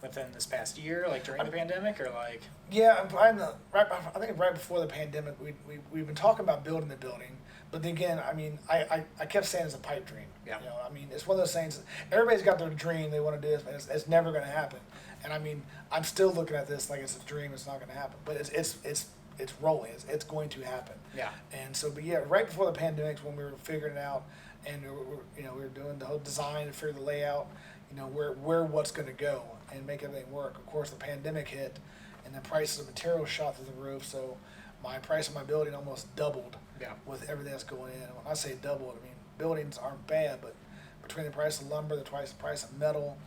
within this past year, like during the pandemic, or like? Yeah, I think right before the pandemic, we've been talking about building the building, but then again, I mean, I kept saying it's a pipe dream. Yeah. You know, I mean, it's one of those things. Everybody's got their dream they want to do this, but it's never going to happen. And I mean, I'm still looking at this like it's a dream. It's not going to happen, but it's rolling. It's going to happen. Yeah. And so, but yeah, right before the pandemic, when we were figuring it out, and we were doing the whole design and figure the layout, you know, where what's going to go and make everything work. Of course, the pandemic hit, and the prices of materials shot through the roof. So my price of my building almost doubled. Yeah. With everything that's going in. When I say doubled, I mean buildings aren't bad, but between the price of lumber, the price of metal,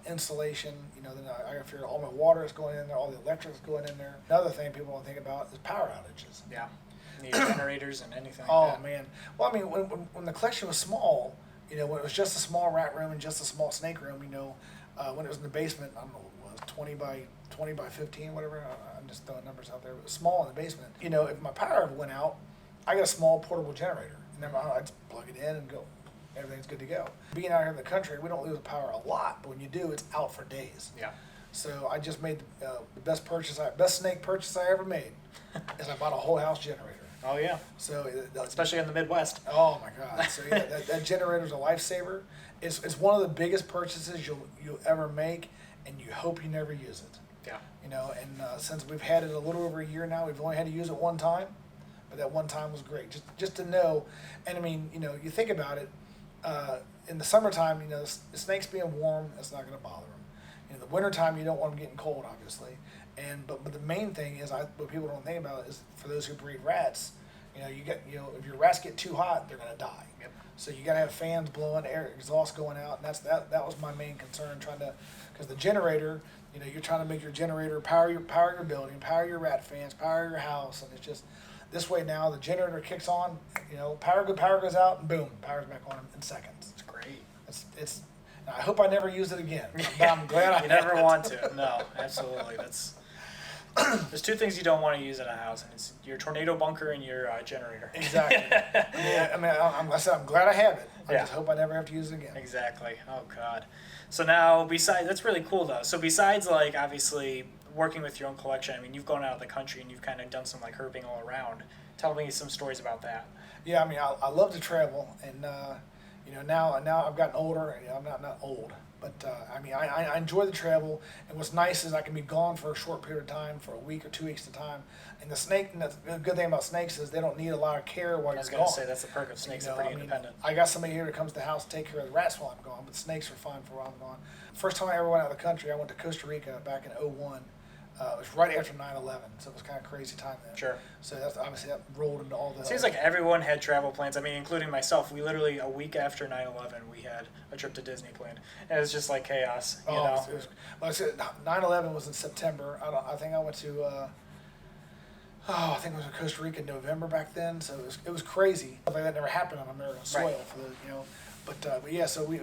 insulation, you know, then I got to figure all my water is going in there, all the electric is going in there. Another thing people don't think about is power outages. Yeah. Need generators and anything. Oh like that. man. Well, I mean, when the collection was small, you know, when it was just a small rat room and just a small snake room, you know, when it was in the basement, I don't know what it was, 20 by 15, whatever. I'm just throwing numbers out there. It was small in the basement. You know, if my power went out, I got a small portable generator, and then I just plug it in and go. Everything's good to go. Being out here in the country, we don't lose power a lot, but when you do, it's out for days. Yeah. So I just made the best snake purchase I ever made, is I bought a whole house generator. Oh yeah. So Especially in the Midwest. Oh my God! So yeah, that generator's a lifesaver. It's one of the biggest purchases you'll ever make, and you hope you never use it. Yeah. You know, and since we've had it a little over a year now, we've only had to use it one time, but that one time was great. Just to know, and I mean, you know, you think about it. In the summertime, you know, the snakes being warm, that's not going to bother them. In the wintertime, you don't want them getting cold, obviously. But the main thing is, what people don't think about is for those who breed rats, you know, if your rats get too hot, they're going to die. Yep. So you got to have fans blowing, air exhaust going out, and that was my main concern, because the generator, you know, you're trying to make your generator power your building, power your rat fans, power your house, and it's just this way now. The generator kicks on, you know, power goes out, and boom, power's back on in seconds. It's great. It's. I hope I never use it again, but I'm glad I. You never want to. No, absolutely. There's two things you don't want to use in a house, and it's your tornado bunker and your generator. Exactly. I'm glad I have it. I Yeah. just hope I never have to use it again. Exactly. Oh God. So now, that's really cool though. So besides like obviously working with your own collection, I mean, you've gone out of the country and you've kind of done some like herping all around. Tell me some stories about that. Yeah, I mean, I love to travel, and you know, now I've gotten older. You know, I'm not old, but I mean, I enjoy the travel, and what's nice is I can be gone for a short period of time, for a week or 2 weeks at a time. And the good thing about snakes is they don't need a lot of care while I was you're going gone. to say that's the perk of snakes. You know, They're pretty I mean, independent. I got somebody here that comes to the house to take care of the rats while I'm gone, but snakes are fine for while I'm gone. First time I ever went out of the country, I went to Costa Rica back in '01. It was right after 9/11, so it was kind of crazy time then. Sure. So that's obviously that rolled into all the. Seems like everyone had travel plans. I mean, including myself. We literally, a week after 9/11, we had a trip to Disney planned. And it was just like chaos, you know? It was, like I said, 9/11 was in September. I think I went to, I think it was in Costa Rica in November back then. So it was crazy. Stuff like that never happened on American soil Right. for the, you know. But yeah, so we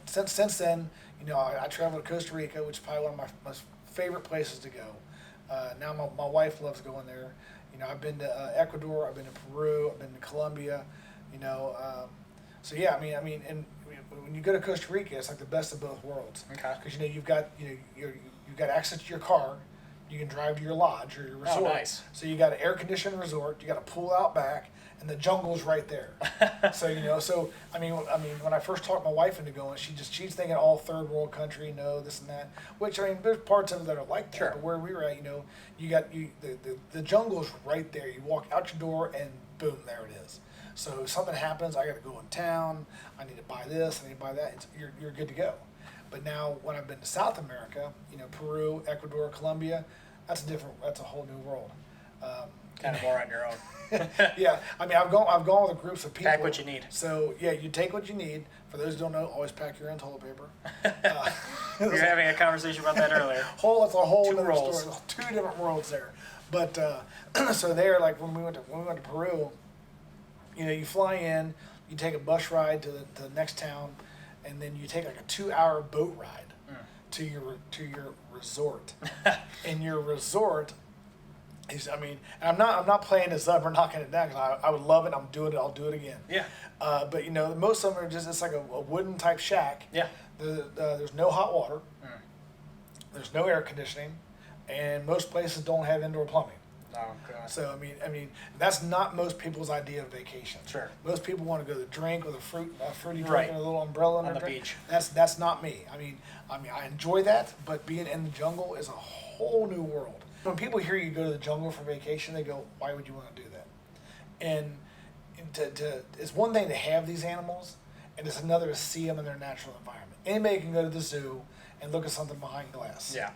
since then, you know, I traveled to Costa Rica, which is probably one of my most favorite places to go. Now my wife loves going there. You know, I've been to Ecuador, I've been to Peru, I've been to Colombia. You know, so yeah, I mean, and when you go to Costa Rica, it's like the best of both worlds. Okay. Because you know you've got access to your car, you can drive to your lodge or your resort. Oh, nice. So you got an air conditioned resort, you got a pool out back, and the jungle's right there. So you know, so I mean, when I first talked my wife into going, she's thinking all third world country, no this and that. Which I mean, there's parts of it that are like that. Sure. But where we were at, you know, the jungle's right there. You walk out your door, and boom, there it is. So if something happens, I got to go in town. I need to buy this. I need to buy that. You're good to go. But now when I've been to South America, you know, Peru, Ecuador, Colombia, that's a whole new world. Kind of more on your own. Yeah, I mean, I've gone with a groups of people. Pack what you need. So yeah, you take what you need. For those who don't know, always pack your own toilet paper. We were having a conversation about that earlier. That's a whole Two other worlds. story. Two different worlds there. But so there, like when we went to Peru, you know, you fly in, you take a bus ride to the next town, and then you take like a 2-hour boat ride to your resort. And your resort is, I mean, and I'm not playing this up or knocking it down because I would love it. I'm doing it. I'll do it again. Yeah. But you know, most of them are just, it's like a wooden type shack. Yeah. There's no hot water. There's no air conditioning, and most places don't have indoor plumbing. Oh, God. So I mean, that's not most people's idea of vacation. Sure. Most people want to go to the drink with a fruity drink Right. and a little umbrella On under the drink. beach. That's not me. I mean, I enjoy that, but being in the jungle is a whole new world. When people hear you go to the jungle for vacation, they go, "Why would you want to do that?" And it's one thing to have these animals, and it's another to see them in their natural environment. Anybody can go to the zoo and look at something behind glass. Yeah.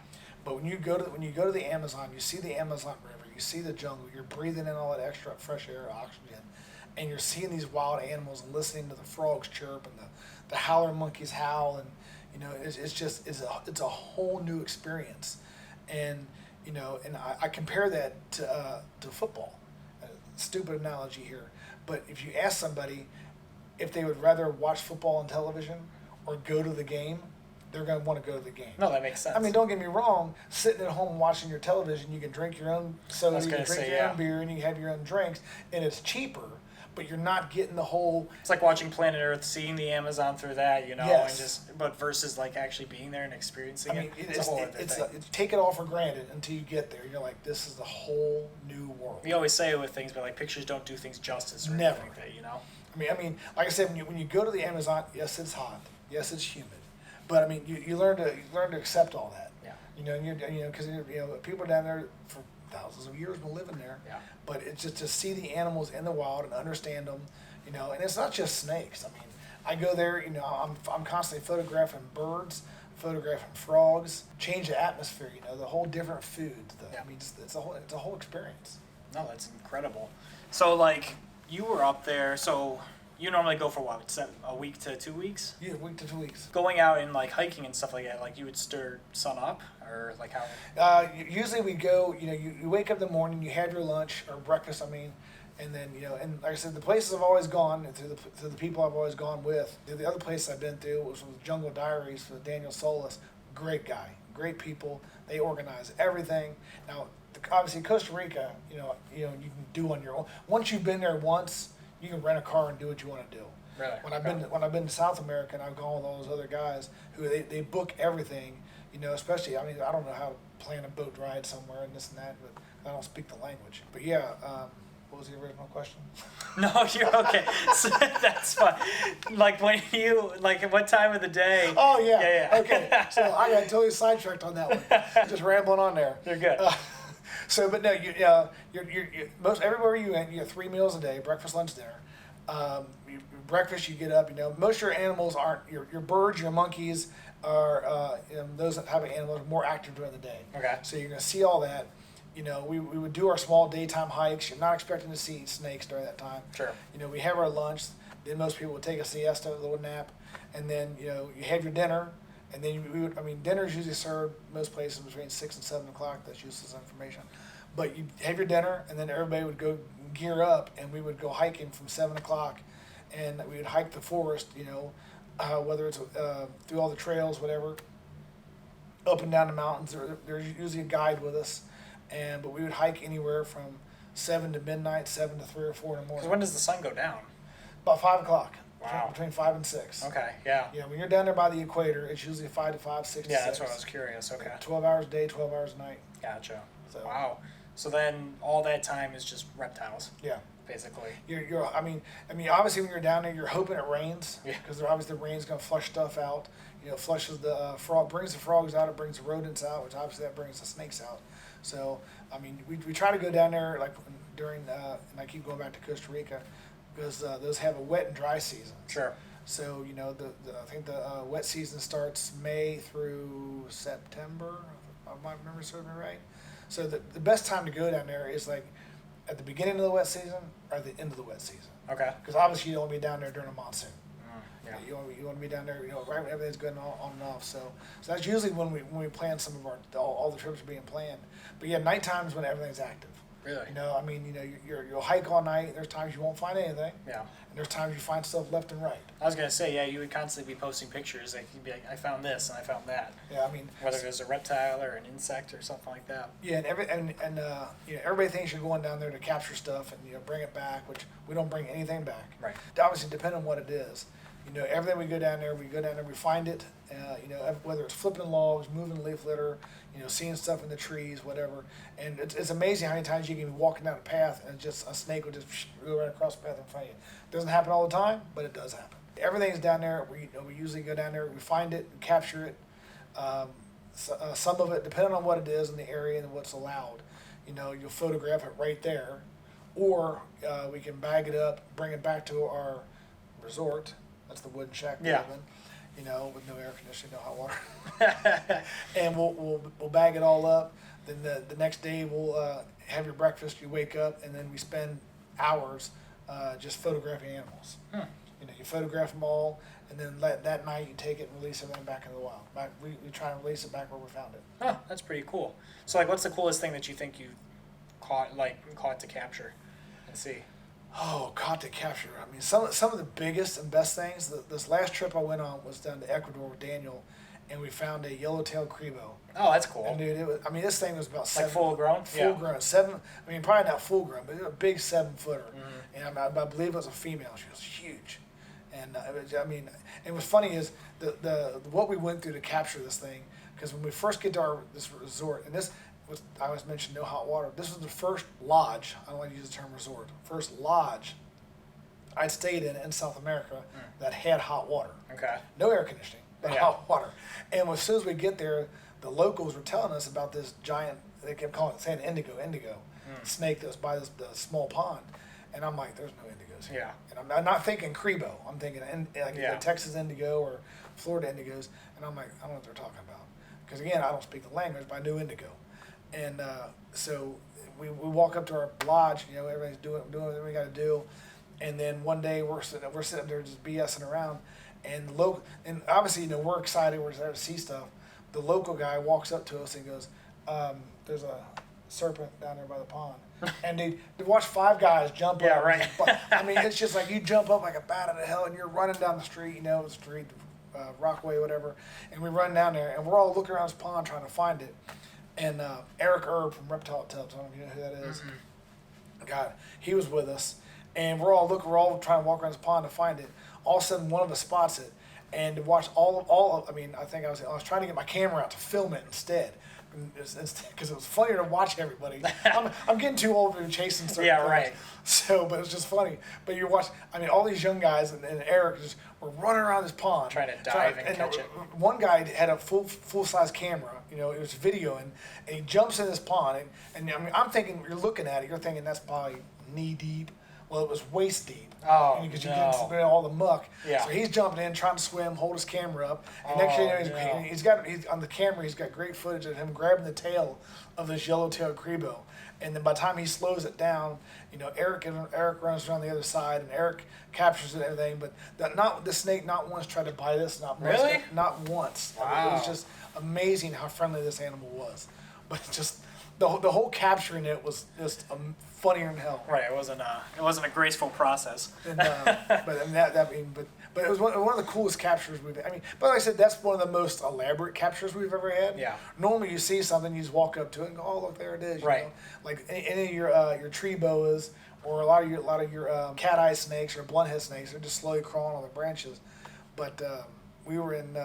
But when you go to the Amazon, you see the Amazon River, you see the jungle, you're breathing in all that extra fresh air, oxygen, and you're seeing these wild animals and listening to the frogs chirp and the howler monkeys howl, and you know it's a whole new experience, and you know, and I compare that to football. Stupid analogy here, but if you ask somebody if they would rather watch football on television or go to the game, they're going to want to go to the game. No, that makes sense. I mean, don't get me wrong. Sitting at home watching your television, you can drink your own soda, you can drink your own beer, and you can have your own drinks, and it's cheaper. But you're not getting the whole. It's like watching Planet Earth, seeing the Amazon through that, you know, Yes. but versus like actually being there and experiencing I mean, it. It's a whole other thing. it's take it all for granted until you get there. You're like, this is a whole new world. We always say it with things, but like pictures don't do things justice or Never. anything like that, you know. I mean, like I said, when you go to the Amazon, yes, it's hot, yes, it's humid, but I mean, you learn to accept all that. Yeah. You know, because people down there for thousands of years been living there. Yeah. But it's just to see the animals in the wild and understand them, you know, and it's not just snakes. I mean, I go there, you know, I'm constantly photographing birds, photographing frogs, change the atmosphere, you know, the whole different food. Yeah. I mean, it's a whole experience. No, that's incredible. So like you were up there, so you normally go for what, a week to 2 weeks? Yeah, week to 2 weeks. Going out and like hiking and stuff like that, like you would stir sun up or like how? Usually we go, you know, you wake up in the morning, you have your lunch or breakfast, I mean, and then, you know, and like I said, the places I've always gone, and through the people I've always gone with, the other place I've been through was with Jungle Diaries with Daniel Solis. Great guy, great people. They organize everything. Now, obviously Costa Rica, you know, you can do on your own. Once you've been there once, you can rent a car and do what you want to do. Really? When I've been to South America and I've gone with all those other guys who they book everything, you know, especially, I mean, I don't know how to plan a boat ride somewhere and this and that, but I don't speak the language. But yeah, what was the original question? No, you're okay. So, that's fine. Like when what time of the day? Oh yeah. Yeah. Okay. So I got totally sidetracked on that one. Just rambling on there. You're good. So, but no, you're most everywhere you went, you get 3 meals a day, breakfast, lunch, dinner. Your breakfast, you get up. Most of your animals aren't your birds, your monkeys are those type of animals are more active during the day. Okay. So you're gonna see all that. We would do our small daytime hikes. You're not expecting to see snakes during that time. Sure. We have our lunch. Then most people would take a siesta, a little nap, and then you have your dinner. And then dinner's usually served most places between 6 and 7 o'clock. That's useless information. But you have your dinner, and then everybody would go gear up, and we would go hiking from 7 o'clock, and we would hike the forest. Whether it's through all the trails, whatever, up and down the mountains. There's usually a guide with us, but we would hike anywhere from 7 to midnight, 7 to 3 or 4 in the morning. Because when does the sun go down? About 5 o'clock. Wow. Between 5 and 6. Okay, yeah. Yeah, when you're down there by the equator, it's usually 5 to 5, 6 to 6. Yeah, that's what I was curious. Okay. 12 hours a day, 12 hours a night. Gotcha. So, Wow. So then all that time is just reptiles, yeah. basically. Obviously when you're down there, you're hoping it rains. Yeah. Because obviously the rain's going to flush stuff out. It flushes the brings the frogs out, it brings the rodents out, which obviously that brings the snakes out. So, we try to go down there like during, and I keep going back to Costa Rica, because those have a wet and dry season. Sure. So, I think the wet season starts May through September, if my memory serves me right. So the best time to go down there is like at the beginning of the wet season or at the end of the wet season. Okay. Because obviously you don't want to be down there during a monsoon. Yeah. You want to be down there, right when everything's going on and off. So that's usually when we plan some of all the trips are being planned. But yeah, nighttime is when everything's active. Really? You'll hike all night. There's times you won't find anything. Yeah. And there's times you find stuff left and right. I was gonna say, yeah, you would constantly be posting pictures. Like you'd be like, I found this and I found that. Yeah, whether it was a reptile or an insect or something like that. Yeah, and everybody thinks you're going down there to capture stuff and bring it back, which we don't bring anything back. Right. Obviously, depending on what it is. Everything we go down there, we find it. Whether it's flipping logs, moving leaf litter, seeing stuff in the trees, whatever. And it's amazing how many times you can be walking down a path and just a snake will just go right across the path in front of you. It doesn't happen all the time, but it does happen. Everything's down there. We usually go down there, we find it, we capture it. Some of it, depending on what it is in the area and what's allowed, you'll photograph it right there, or we can bag it up, bring it back to our resort. That's the wooden shack we live in, with no air conditioning, no hot water. And we'll bag it all up. Then the next day we'll have your breakfast. You wake up, and then we spend hours just photographing animals. You photograph them all, and then that night you take it and release everything back into the wild. We try and release it back where we found it. Huh, that's pretty cool. So what's the coolest thing that you think you caught to capture and see? Oh, caught to capture. Some of the biggest and best things. This last trip I went on was down to Ecuador with Daniel, and we found a yellow-tailed crebo. Oh, that's cool. And dude, this thing was about like full grown. Full grown, 7. Probably not full grown, but it was a big 7-footer. Mm-hmm. And I believe it was a female. She was huge. And and what's funny is what we went through to capture this thing. Because when we first get to this resort, and I was mentioning no hot water. This was the first lodge. I don't like to use the term resort. First lodge I'd stayed in South America that had hot water. Okay. No air conditioning, but hot water. And as soon as we get there, the locals were telling us about this giant. They kept saying indigo snake that was by the small pond. And I'm like, there's no indigos here. Yeah. And I'm not thinking crebo. I'm thinking the Texas indigo or Florida indigos. And I'm like, I don't know what they're talking about. Because again, I don't speak the language, but I knew indigo. And so we walk up to our lodge. Everybody's doing what we got to do. And then one day we're sitting there just BSing around, and obviously we're excited. We're there to see stuff. The local guy walks up to us and goes, "There's a serpent down there by the pond." And to watch 5 guys jump up. Yeah, right. It's just like you jump up like a bat out of hell, and you're running down the street. The street, Rockaway, whatever. And we run down there, and we're all looking around this pond trying to find it. And Eric Erb from Reptiles, I don't know if you know who that is. Mm-hmm. God, he was with us, and we're all trying to walk around this pond to find it. All of a sudden, one of us spots it, and to watch I think I was trying to get my camera out to film it instead, because it was funnier to watch everybody. I'm getting too old to be chasing certain things. Right. So, but it's just funny. But you watch, all these young guys and Eric were running around this pond. Trying to dive and catch it. One guy had a full-size camera, it was videoing, and he jumps in this pond. And I'm thinking, you're looking at it, you're thinking that's probably knee-deep. Well, it was waist deep. Oh, Because no. you get all the muck. Yeah. So he's jumping in, trying to swim, hold his camera up. And Oh, next thing you know, no. he's on the camera, he's got great footage of him grabbing the tail of this yellow-tailed Crebo. And then by the time he slows it down, Eric runs around the other side, and Eric captures it and everything. But the snake not once tried to bite us, not once. Really? Not once. Wow. I mean, it was just amazing how friendly this animal was. But just the whole capturing it was just funnier than hell. Right. It wasn't a graceful process. And, but it was one of the coolest captures we've. I mean, but like I said, that's one of the most elaborate captures we've ever had. Yeah. Normally, you see something, you just walk up to it and go, "Oh, look, there it is." Right. Like any of your tree boas or a lot of your cat eye snakes or blunt head snakes, they're just slowly crawling on the branches. But we were in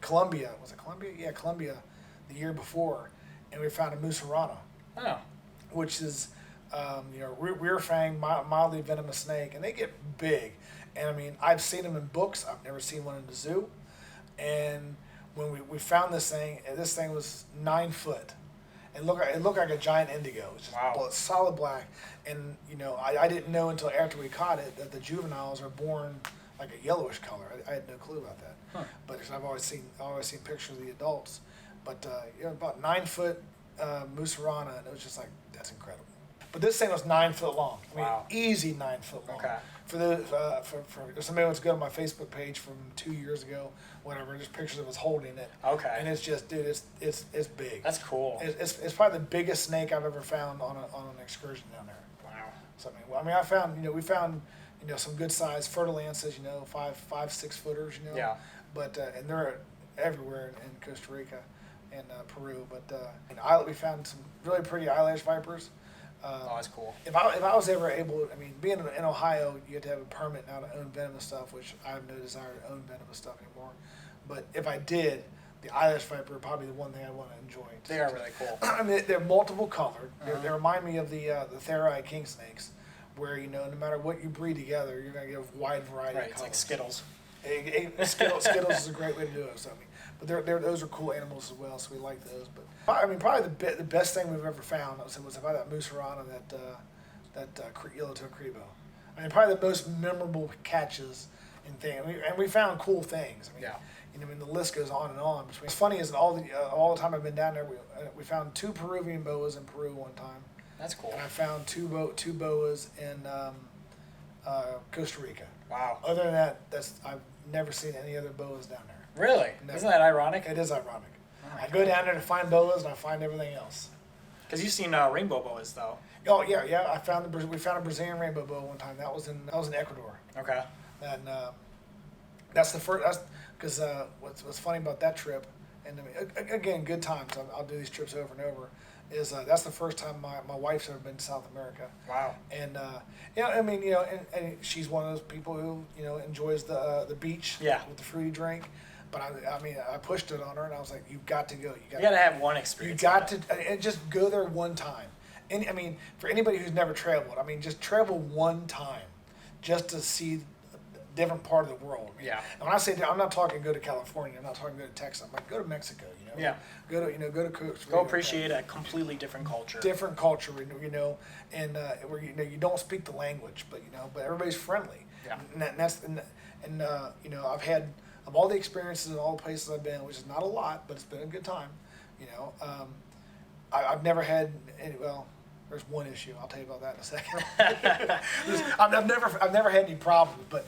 Colombia. Was it Colombia? Yeah, Colombia, the year before, and we found a musarana, Oh. which is rear fang, mildly venomous snake, and they get big. And I mean, I've seen them in books. I've never seen one in the zoo. And when we found this thing was 9 foot. It looked like a giant indigo. It was just Wow. solid black. And I didn't know until after we caught it that the juveniles are born like a yellowish color. I had no clue about that. Huh. But I've always seen pictures of the adults. But about 9 foot musarana, and it was just like, that's incredible. But this thing was 9 foot long. I mean, Wow. easy 9 foot long. Okay. For if somebody wants to go to my Facebook page from 2 years ago, whatever, just pictures of us holding it. Okay. And it's just, dude, it's big. That's cool. It's probably the biggest snake I've ever found on an excursion down there. Wow. So I found we found some good sized fertilances, 5-6 footers, Yeah. But and they're everywhere in Costa Rica and Peru. But we found some really pretty eyelash vipers. Oh, that's cool. If I was ever able, being in Ohio, you have to have a permit now to own venomous stuff, which I have no desire to own venomous stuff anymore. But if I did, the eyelash viper would probably be the one thing I want to enjoy. They are really cool. I mean, they're multiple colored. Uh-huh. They remind me of the Therai king snakes, where no matter what you breed together, you're going to get a wide variety Right. of It's colors. like Skittles. Skittles is a great way to do it. So, but those are cool animals as well, so we like those. But probably the best thing we've ever found was about that musarana, that yellow-tailed Crebo. Probably the most memorable catches and thing. And we found cool things. Yeah. The list goes on and on. What's funny is that all the time I've been down there, we found 2 Peruvian boas in Peru one time. That's cool. And I found two boas in Costa Rica. Wow. Other than that, I've never seen any other boas down there. Really? Never. Isn't that ironic? It is ironic. Oh my I go down there to find boas, and I find everything else. Because you've seen rainbow boas, though. Oh yeah. We found a Brazilian rainbow boa one time. That was in Ecuador. Okay. And that's the first. That's because what's funny about that trip, and again, good times. I'll do these trips over and over. Is that's the first time my wife's ever been to South America. Wow. And and she's one of those people who enjoys the beach. Yeah. With the fruity drink. But I pushed it on her, and I was like, "You've got to go. You got to have one You experience. got to, and just go there one time." And for anybody who's never traveled, just travel one time, just to see a different part of the world. Yeah. And when I say I'm not talking go to California, I'm not talking go to Texas. I'm like go to Mexico. Yeah. Go to Costa Rica. Go appreciate a completely different culture. Different culture, and where you don't speak the language, but everybody's friendly. Yeah. And I've had of all the experiences in all the places I've been, which is not a lot, but it's been a good time. I've never had any. Well, there's one issue. I'll tell you about that in a second. I've never had any problems, but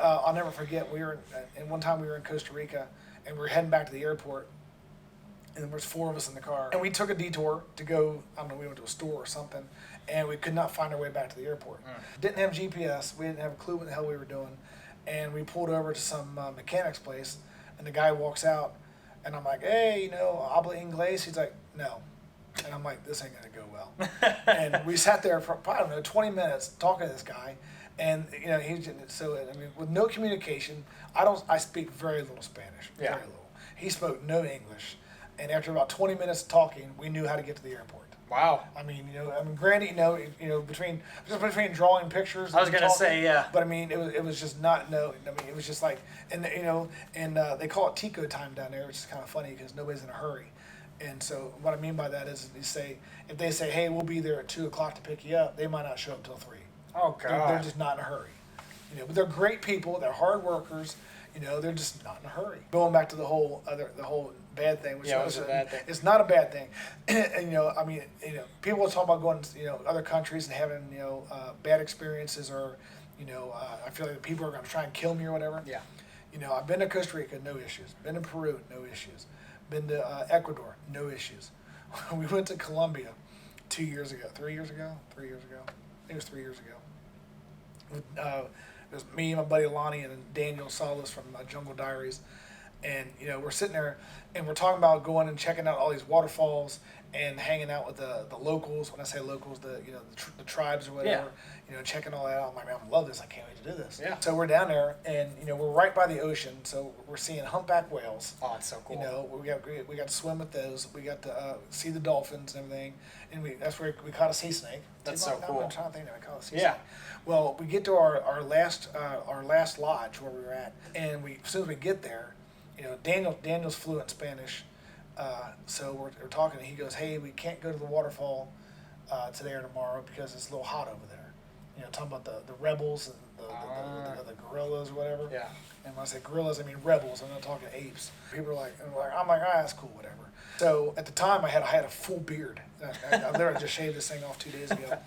I'll never forget. We were and one time we were in Costa Rica, and we were heading back to the airport. And there was 4 of us in the car. And we took a detour to go, we went to a store or something, and we could not find our way back to the airport. Didn't have GPS. We didn't have a clue what the hell we were doing. And we pulled over to some mechanic's place, and the guy walks out, and I'm like, hey, habla inglés? He's like, no. And I'm like, this ain't going to go well. And we sat there for, I don't know, 20 minutes talking to this guy. And, with no communication, I speak very little Spanish. Yeah. Very little. He spoke no English. And after about 20 minutes of talking, we knew how to get to the airport. Wow. Granted, between drawing pictures. I was gonna say, yeah. But it was just not it was just like, and they call it Tico time down there, which is kind of funny because nobody's in a hurry. And so what I mean by that is if they say, hey, we'll be there at 2:00 to pick you up, they might not show up till 3. Oh They're God. just not in a hurry. But they're great people. They're hard workers. They're just not in a hurry. Going back to the whole bad thing, which Yeah, it was a bad thing. It's not a bad thing. And people talk about going to other countries and having bad experiences, or I feel like people are going to try and kill me or whatever. Yeah. I've been to Costa Rica, no issues. Been to Peru, no issues. Been to Ecuador, no issues. We went to Colombia 3 years ago. I think it was 3 years ago. It was me, my buddy Lonnie, and Daniel Salas from Jungle Diaries. And, we're sitting there and we're talking about going and checking out all these waterfalls and hanging out with the locals. When I say locals, the tribes or whatever, checking all that out. I'm like, man, I love this. I can't wait to do this. Yeah. So we're down there and, we're right by the ocean. So we're seeing humpback whales. Oh, it's so cool. We got to swim with those. We got to see the dolphins and everything. And that's where we caught a sea snake. That's so cool. I'm trying to think that we caught a sea snake. Well, we get to our last lodge where we were at, and as soon as we get there, Daniel's fluent in Spanish, so we're talking, and he goes, "Hey, we can't go to the waterfall today or tomorrow because it's a little hot over there." Talking about the rebels and the gorillas or whatever. Yeah. And when I say gorillas, I mean rebels. I'm not talking apes. People are like, I'm like, that's cool, whatever. So at the time, I had a full beard. I literally just shaved this thing off 2 days ago.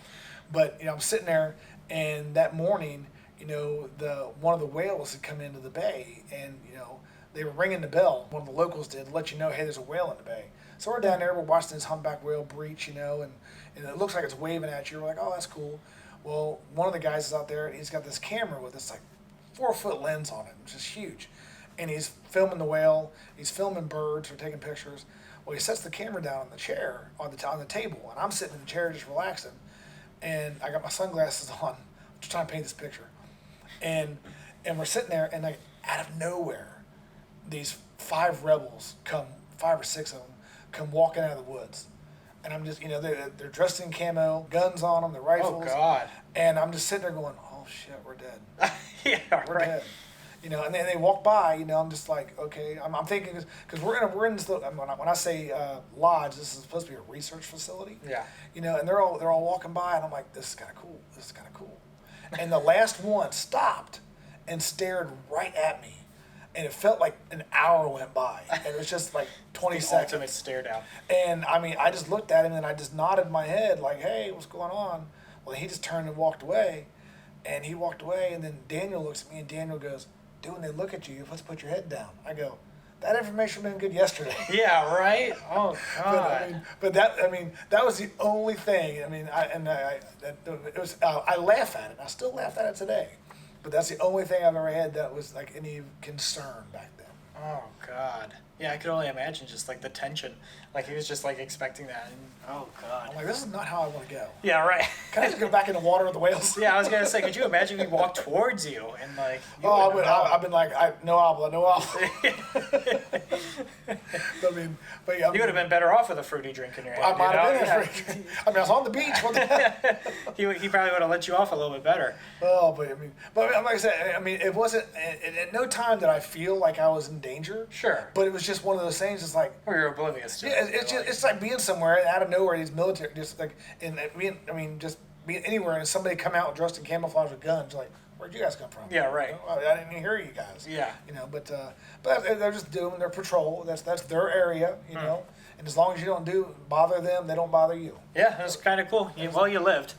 But I'm sitting there, and that morning, one of the whales had come into the bay, and they were ringing the bell. One of the locals did to let you know, hey, there's a whale in the bay. So we're down there, we're watching this humpback whale breach, and it looks like it's waving at you. We're like, oh, that's cool. Well, one of the guys is out there, and he's got this camera with this 4-foot lens on it, which is huge, and he's filming the whale. He's filming birds. We're taking pictures. Well, he sets the camera down on the chair on the table, and I'm sitting in the chair just relaxing, and I got my sunglasses on. I'm just trying to paint this picture, and we're sitting there, and out of nowhere, these 5 rebels come, 5 or 6 of them come walking out of the woods, and I'm just they're dressed in camo, guns on them, the rifles. Oh God. And I'm just sitting there going, oh shit, we're dead. Yeah, We're right. dead. And then they walk by, I'm just like, okay. I'm thinking, because we're in this little, when I say lodge, this is supposed to be a research facility. Yeah. And they're all walking by, and I'm like, this is kind of cool. And the last one stopped and stared right at me. And it felt like an hour went by. And it was just like 20 seconds. Ultimate stare down. And I just looked at him, and I just nodded my head like, hey, what's going on? Well, he just turned and walked away. And he walked away, and then Daniel looks at me, and Daniel goes, dude, when they look at you, let's put your head down. I go, that information would have been good yesterday. Yeah, right? Oh, God. That was the only thing. I laugh at it. I still laugh at it today. But that's the only thing I've ever had that was like any concern back then. Oh, God. Yeah, I could only imagine just the tension. He was just expecting that. And, oh, God. I'm like, this is not how I want to go. Yeah, right. Can I just go back in the water with the whales? Yeah, I was going to say, could you imagine we walked towards you and I've been like, no habla. But you would have been better off with a fruity drink in your hand. I might have been. I was on the beach. What the hell? He probably would have let you off a little bit better. Oh, but like I said, it wasn't. At no time did I feel like I was in danger. Sure. But it was just one of those things. It's like, or you're oblivious to it. It's like being somewhere and out of nowhere. These military, just just being anywhere, and somebody come out dressed in camouflage with guns. Like, where'd you guys come from? Yeah, right. I didn't even hear you guys. Yeah. But they're just doing their patrol. That's their area. And as long as you don't bother them, they don't bother you. Yeah, that's kind of cool. You lived.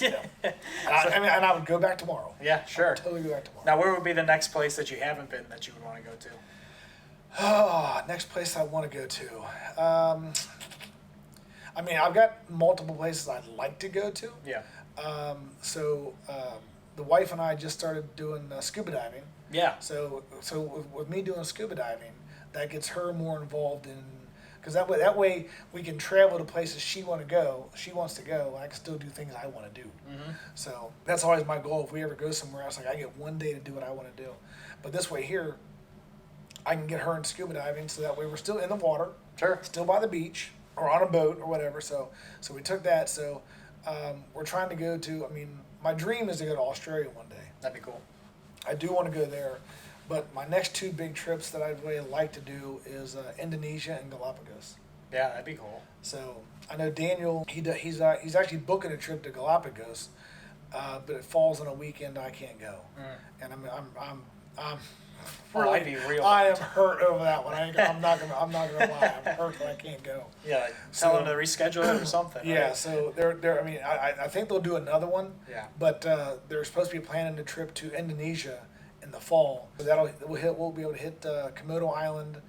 Yeah. And I would go back tomorrow. Yeah, sure. Totally go back tomorrow. Now, where would be the next place that you haven't been that you would want to go to? Oh, next place I want to go to. I've got multiple places I'd like to go to. Yeah. The wife and I just started doing scuba diving. Yeah. So with me doing scuba diving, that gets her more involved in, because that way we can travel to places she wants to go, and I can still do things I want to do. Mm-hmm. So that's always my goal. If we ever go somewhere else, I get one day to do what I want to do. But this way here, I can get her in scuba diving, so that way we're still in the water, Sure. still by the beach or on a boat or whatever. So we took that. So we're trying to go to. My dream is to go to Australia one day. That'd be cool. I do want to go there, but my next 2 big trips that I'd really like to do is Indonesia and Galapagos. Yeah, that'd be cool. So I know Daniel. He's actually booking a trip to Galapagos, but it falls on a weekend I can't go, and I'm Well, really, I'd be real. I am hurt over that one. I'm not gonna lie. I'm hurt that I can't go. Yeah, tell them to reschedule it or something. Yeah, right? so they're. I mean, I think they'll do another one. Yeah. But they're supposed to be planning a trip to Indonesia in the fall. So we'll be able to hit Komodo Island,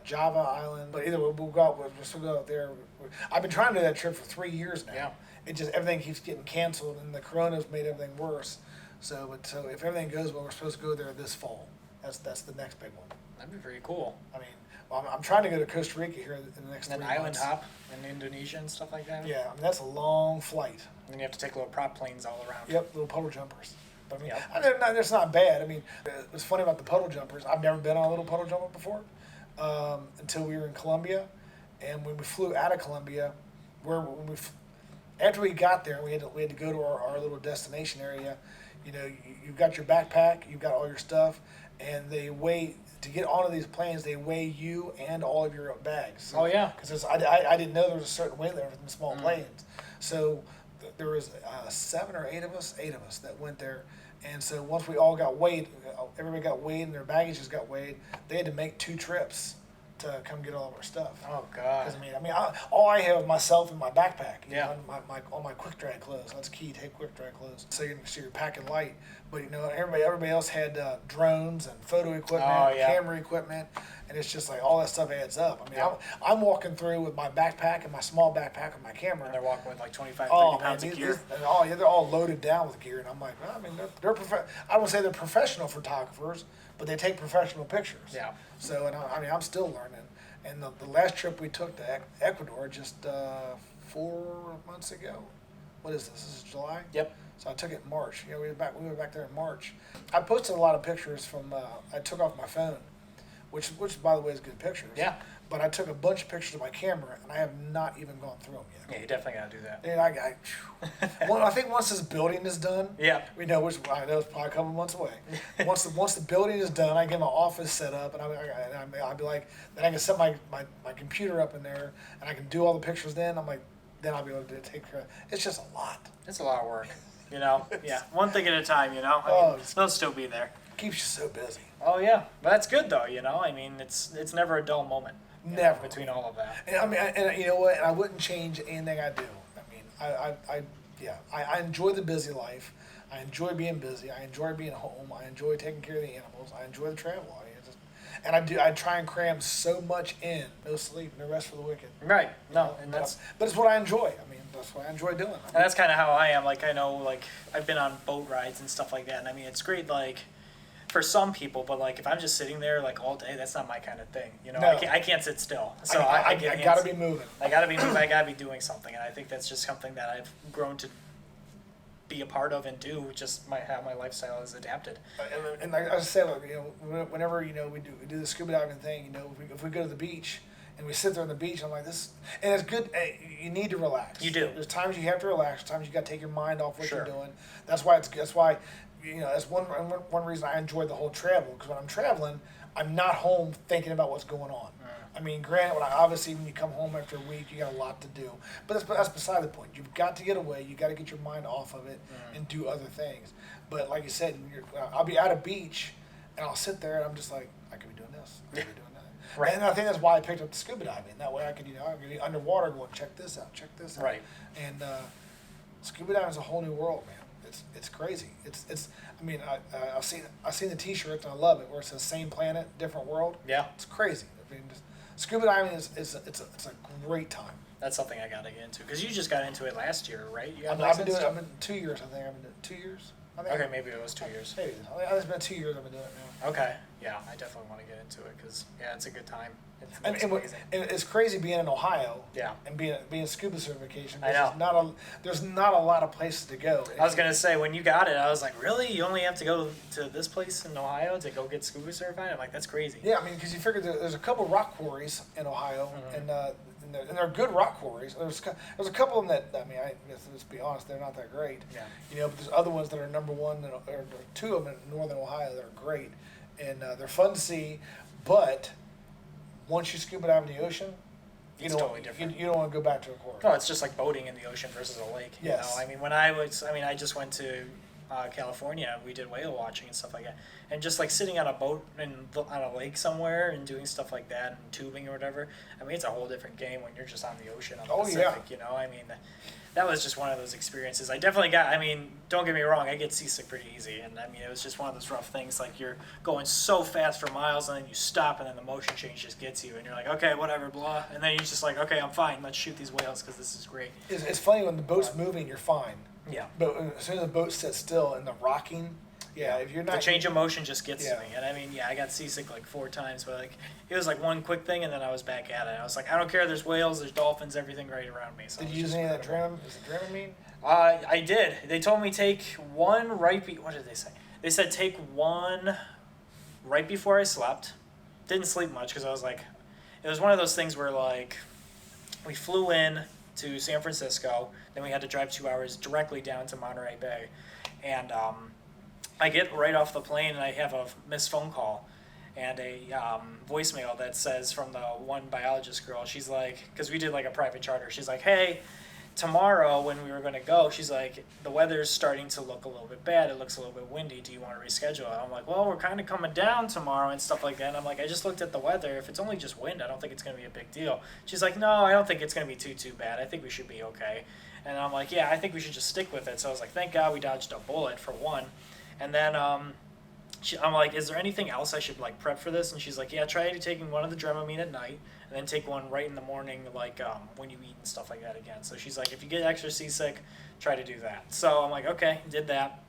Java Island. But either we'll still go out there. I've been trying to do that trip for 3 years now. Yeah. It just everything keeps getting canceled, and the corona's made everything worse. So if everything goes well, we're supposed to go there this fall. That's the next big one. That'd be pretty cool. I mean, well, I'm trying to go to Costa Rica here in the next 3 And then months. island hop in Indonesia and stuff like that. Yeah, I mean that's a long flight. And then you have to take little prop planes all around. Yep, little puddle jumpers. But I mean, Yep. that's not bad. I mean, what's funny about the puddle jumpers, I've never been on a little puddle jumper before until we were in Colombia. And when we flew out of Colombia, after we got there, we had to go to our little destination area. You know, you've got your backpack, you've got all your stuff, and they weigh, to get onto these planes, they weigh you and all of your bags. So, Oh, yeah. Because I didn't know there was a certain weight limit for the small planes. So there was 7 or 8 of us that went there. And so once we all got weighed, everybody got weighed and their baggages got weighed, they had to make 2 trips to come get all of our stuff. Oh God. Because all I have is myself and my backpack. You Yeah. know, all my quick dry clothes. That's key. Take quick dry clothes. So you're packing light. But you know, everybody else had drones and photo equipment, Oh, yeah. camera equipment, and it's just like all that stuff adds up. I mean, I'm walking through with my backpack and my small backpack and my camera. And they're walking with like 25, 30 Oh man, pounds of gear. they're all loaded down with gear, and I'm like, well, I mean, I would say they're professional photographers, but they take professional pictures. Yeah. So, and I mean, I'm still learning. And the last trip we took to Ecuador just 4 months ago. What is this? This is July. Yep. So I took it in March. Yeah, we were back there in March. I posted a lot of pictures from. I took off my phone, which by the way is good pictures. Yeah. But I took a bunch of pictures of my camera, and I have not even gone through them yet. Yeah, you definitely gotta do that. And well, I think once this building is done, Yeah. we know which I know it's probably a couple months away. Once the building is done, I get my office set up, and I'll be like, then I can set my computer up in there, and I can do all the pictures. Then I'm like, then I'll be able to take care. It's just a lot. It's a lot of work. You know. Yeah. One thing at a time. You know. I mean, they'll still be there. Keeps you so busy. Oh yeah, but that's good though. You know. I mean, it's never a dull moment. Never. Between all of that. And I mean, and you know what? And I wouldn't change anything I do. I mean, I enjoy the busy life. I enjoy being busy. I enjoy being home. I enjoy taking care of the animals. I enjoy the travel. I try and cram so much in. No sleep, no rest for the wicked. Right. No, and that's. But it's what I enjoy. I mean, that's what I enjoy doing. And that's kind of how I am. Like I know, like I've been on boat rides and stuff like that. And I mean, it's great. Like. For some people, but like if I'm just sitting there like all day, that's not my kind of thing. You know, No. I can't sit still. So I get gotta antsy. be moving. I gotta be moving. I gotta be doing something, and I think that's just something that I've grown to be a part of and do. Just how my lifestyle is adapted. And like I said, like, you know, whenever you know we do the scuba diving thing, you know, if we go to the beach and we sit there on the beach, I'm like this, and it's good. You need to relax. You do. There's times you have to relax. Times you got to take your mind off what Sure. you're doing. That's why you know, that's one reason I enjoy the whole travel, because when I'm traveling, I'm not home thinking about what's going on. I mean, granted, obviously when you come home after a week, you got a lot to do, but that's beside the point. You've got to get away. You got to get your mind off of it and do other things. But like you said, I'll be at a beach and I'll sit there and I'm just like, I could be doing this. I could be doing that. Right. And I think that's why I picked up the scuba diving. That way I could be underwater going, check this out. Right. And scuba diving is a whole new world, man. It's crazy. I mean, I've seen the T-shirts and I love it where it says "Same planet, different world." Yeah. It's crazy. I mean, scuba diving it's a great time. That's something I gotta get into because you just got into it last year, right? You got I've been licensed? doing it. I've been 2 years. I think I've been doing 2 years. I think Okay, maybe it was 2 years. Maybe I think it's been 2 years. I've been doing it now. Okay, yeah, I definitely want to get into it because yeah, it's a good time. And, It's and, amazing. and it's crazy being in Ohio. Yeah. And being scuba certification. I know. There's not a lot of places to go. I was gonna say when you got it, I was like, really? You only have to go to this place in Ohio to go get scuba certified? I'm like, that's crazy. Yeah, I mean, because you figure there's a couple rock quarries in Ohio, and they're good rock quarries. There's a couple of them that, I mean, let's be honest, they're not that great. Yeah. You know, but there's other ones that are number one, or 2 of them in northern Ohio that are great, and they're fun to see. But once you scuba dive in the ocean, It's totally different. You don't want to go back to a quarter. No, it's just like boating in the ocean versus a lake. Yes. You know, I mean, when I just went to California. We did whale watching and stuff like that, and just like sitting on a boat on a lake somewhere and doing stuff like that and tubing or whatever. I mean, it's a whole different game when you're just on the ocean on the Pacific. Yeah. You know, I mean, that was just one of those experiences. I definitely got. I mean, don't get me wrong. I get seasick pretty easy, and I mean, it was just one of those rough things. Like you're going so fast for miles, and then you stop, and then the motion change just gets you, and you're like, okay, whatever, blah, and then you're just like, okay, I'm fine. Let's shoot these whales because this is great. It's funny when the boat's moving, you're fine. Yeah. But as soon as the boat sits still and the rocking, if you're not... The change of motion just gets Yeah. to me. And I mean, I got seasick like 4 times, but like it was like one quick thing and then I was back at it. I was like, I don't care, there's whales, there's dolphins, everything right around me. So Did you use any of that Dramamine? Is it Dramamine? I did. They told me take one what did they say? They said take one right before I slept. Didn't sleep much because I was like, it was one of those things where like we flew in to San Francisco, then we had to drive 2 hours directly down to Monterey Bay, and I get right off the plane and I have a missed phone call and a voicemail that says from the one biologist girl. She's like, because we did like a private charter, she's like, hey, tomorrow when we were going to go, she's like, the weather's starting to look a little bit bad, it looks a little bit windy, do you want to reschedule it? I'm like, well, we're kind of coming down tomorrow and stuff like that. And I'm like, I just looked at the weather, if it's only just wind, I don't think it's going to be a big deal. She's like, no, I don't think it's going to be too bad, I think we should be okay. And I'm like, yeah, I think we should just stick with it. So I was like, thank God we dodged a bullet for one. And then I'm like, is there anything else I should like prep for this? And she's like, yeah, try taking one of the Dramamine at night and then take one right in the morning, like when you eat and stuff like that again. So she's like, if you get extra seasick, try to do that. So I'm like, okay, did that.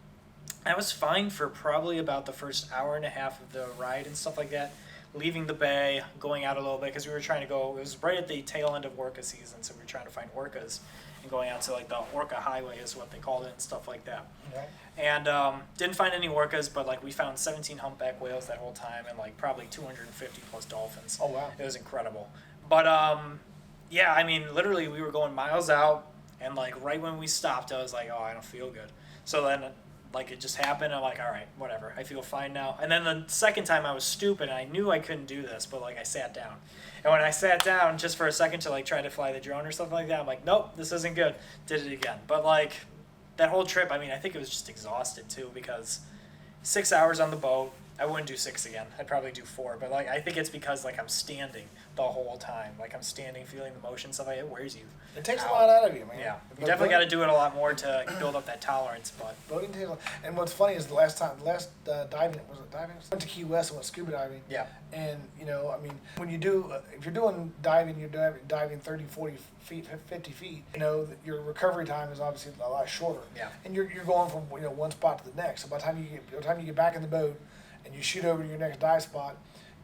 I was fine for probably about the first hour and a half of the ride and stuff like that. Leaving the bay, going out a little bit because we were trying to go. It was right at the tail end of orca season, so we were trying to find orcas and going out to like the orca highway is what they called it and stuff like that. Okay. And didn't find any orcas, but like we found 17 humpback whales that whole time and like probably 250 plus dolphins. Oh wow! It was incredible. But yeah, I mean, literally we were going miles out, and like right when we stopped, I was like, oh, I don't feel good. So then like it just happened. I'm like, all right, whatever. I feel fine now. And then the second time I was stupid. And I knew I couldn't do this, but like I sat down. And when I sat down just for a second to like try to fly the drone or something like that, I'm like, nope, this isn't good. Did it again. But like that whole trip, I mean, I think it was just exhausted too because 6 hours on the boat. I wouldn't do 6 again. I'd probably do 4. But like I think it's because like I'm standing the whole time. Like I'm standing, feeling the motion, stuff like that. It wears you. It takes a lot out of you, man. Yeah, you definitely got to do it a lot more to build up that tolerance. But boating takes a lot. And what's funny is the last diving, was it diving? I went to Key West and went scuba diving. yeah, And, you know, I mean, when you do, if you're doing diving, you're diving 30, 40 feet, 50 feet, you know, your recovery time is obviously a lot shorter. Yeah. And you're going from, you know, one spot to the next. So by the time you get back in the boat and you shoot over to your next dive spot,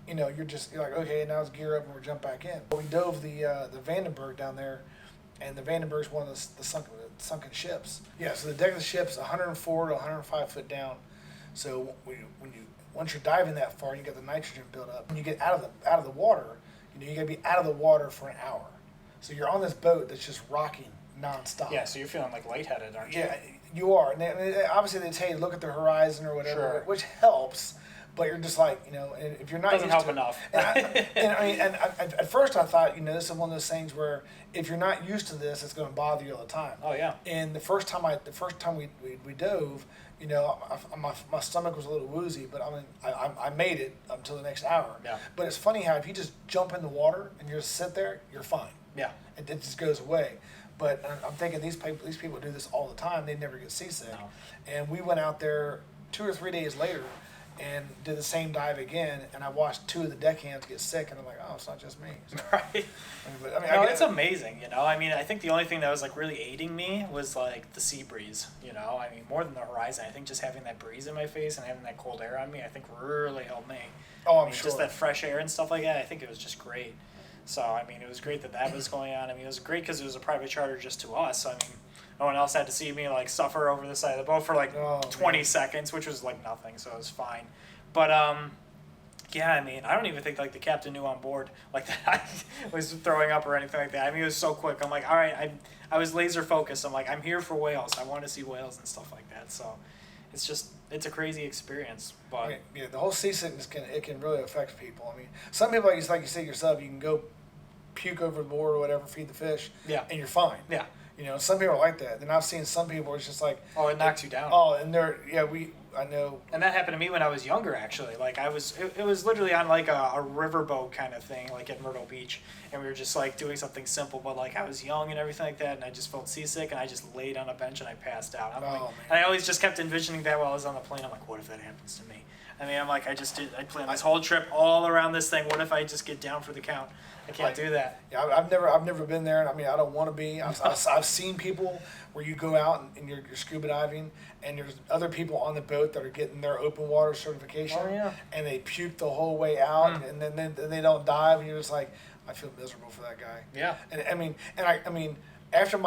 you know, you're like, okay, now let's gear up and we'll jump back in. We dove the Vandenberg down there, and the Vandenberg's one of the sunken ships. Yeah, so the deck of the ship's 104 to 105 foot down. So once you're diving that far, you get the nitrogen built up. When you get out of the water, you know, you gotta be out of the water for an hour. So you're on this boat that's just rocking nonstop. yeah. So you're feeling like lightheaded, aren't you? Yeah, you are. And obviously they tell you look at the horizon or whatever, Sure. which helps. But you're just like, you know, and if you're not Doesn't used help to it- enough. and at first I thought, you know, this is one of those things where if you're not used to this, it's going to bother you all the time. Oh yeah. And the first time we dove, you know, my stomach was a little woozy, but I mean, I made it until the next hour. Yeah. But it's funny how if you just jump in the water and you just sit there, you're fine. Yeah. It just goes away. But I'm thinking these people do this all the time. They never get seasick. No. And we went out there 2 or 3 days later and did the same dive again, and I watched 2 of the deckhands get sick, and I'm like, oh, it's not just me. So, Right. but, I mean, No, it's amazing, you know. I mean, I think the only thing that was like really aiding me was like the sea breeze, you know. I mean, more than the horizon. I think just having that breeze in my face and having that cold air on me, I think really helped me. Oh, I I'm mean, sure. just that fresh air and stuff like that. I think it was just great. So I mean, it was great that was going on. I mean, it was great because it was a private charter just to us. So, I mean, no one else had to see me like suffer over the side of the boat for like Oh, 20 man. seconds, which was like nothing. So it was fine. But yeah, I mean, I don't even think like the captain knew on board like that I was throwing up or anything like that. I mean, it was so quick. I'm like, all right, I was laser focused. I'm like, I'm here for whales. I want to see whales and stuff like that. So it's a crazy experience. But I mean, yeah, the whole seasickness can really affect people. I mean, some people, like you say yourself, you can go puke over the board or whatever, feed the fish, Yeah. and you're fine. Yeah. You know, some people are like that. Then I've seen some people it's just like, Oh, it knocks you down. oh, and I know. And that happened to me when I was younger, actually. Like it was literally on like a riverboat kind of thing, like at Myrtle Beach, and we were just like doing something simple, but like I was young and everything like that, and I just felt seasick, and I just laid on a bench and I passed out. I'm like, man. and I always just kept envisioning that while I was on the plane. I'm like, what if that happens to me? I mean, I'm like, I planned this whole trip all around this thing. What if I just get down for the count? I can't do that. Yeah, I've never been there, and I mean, I don't want to be. I've seen people where you go out and you're scuba diving, and there's other people on the boat that are getting their open water certification, Oh, yeah. and they puke the whole way out, and then they don't dive, and you're just like, I feel miserable for that guy. Yeah. And I mean, after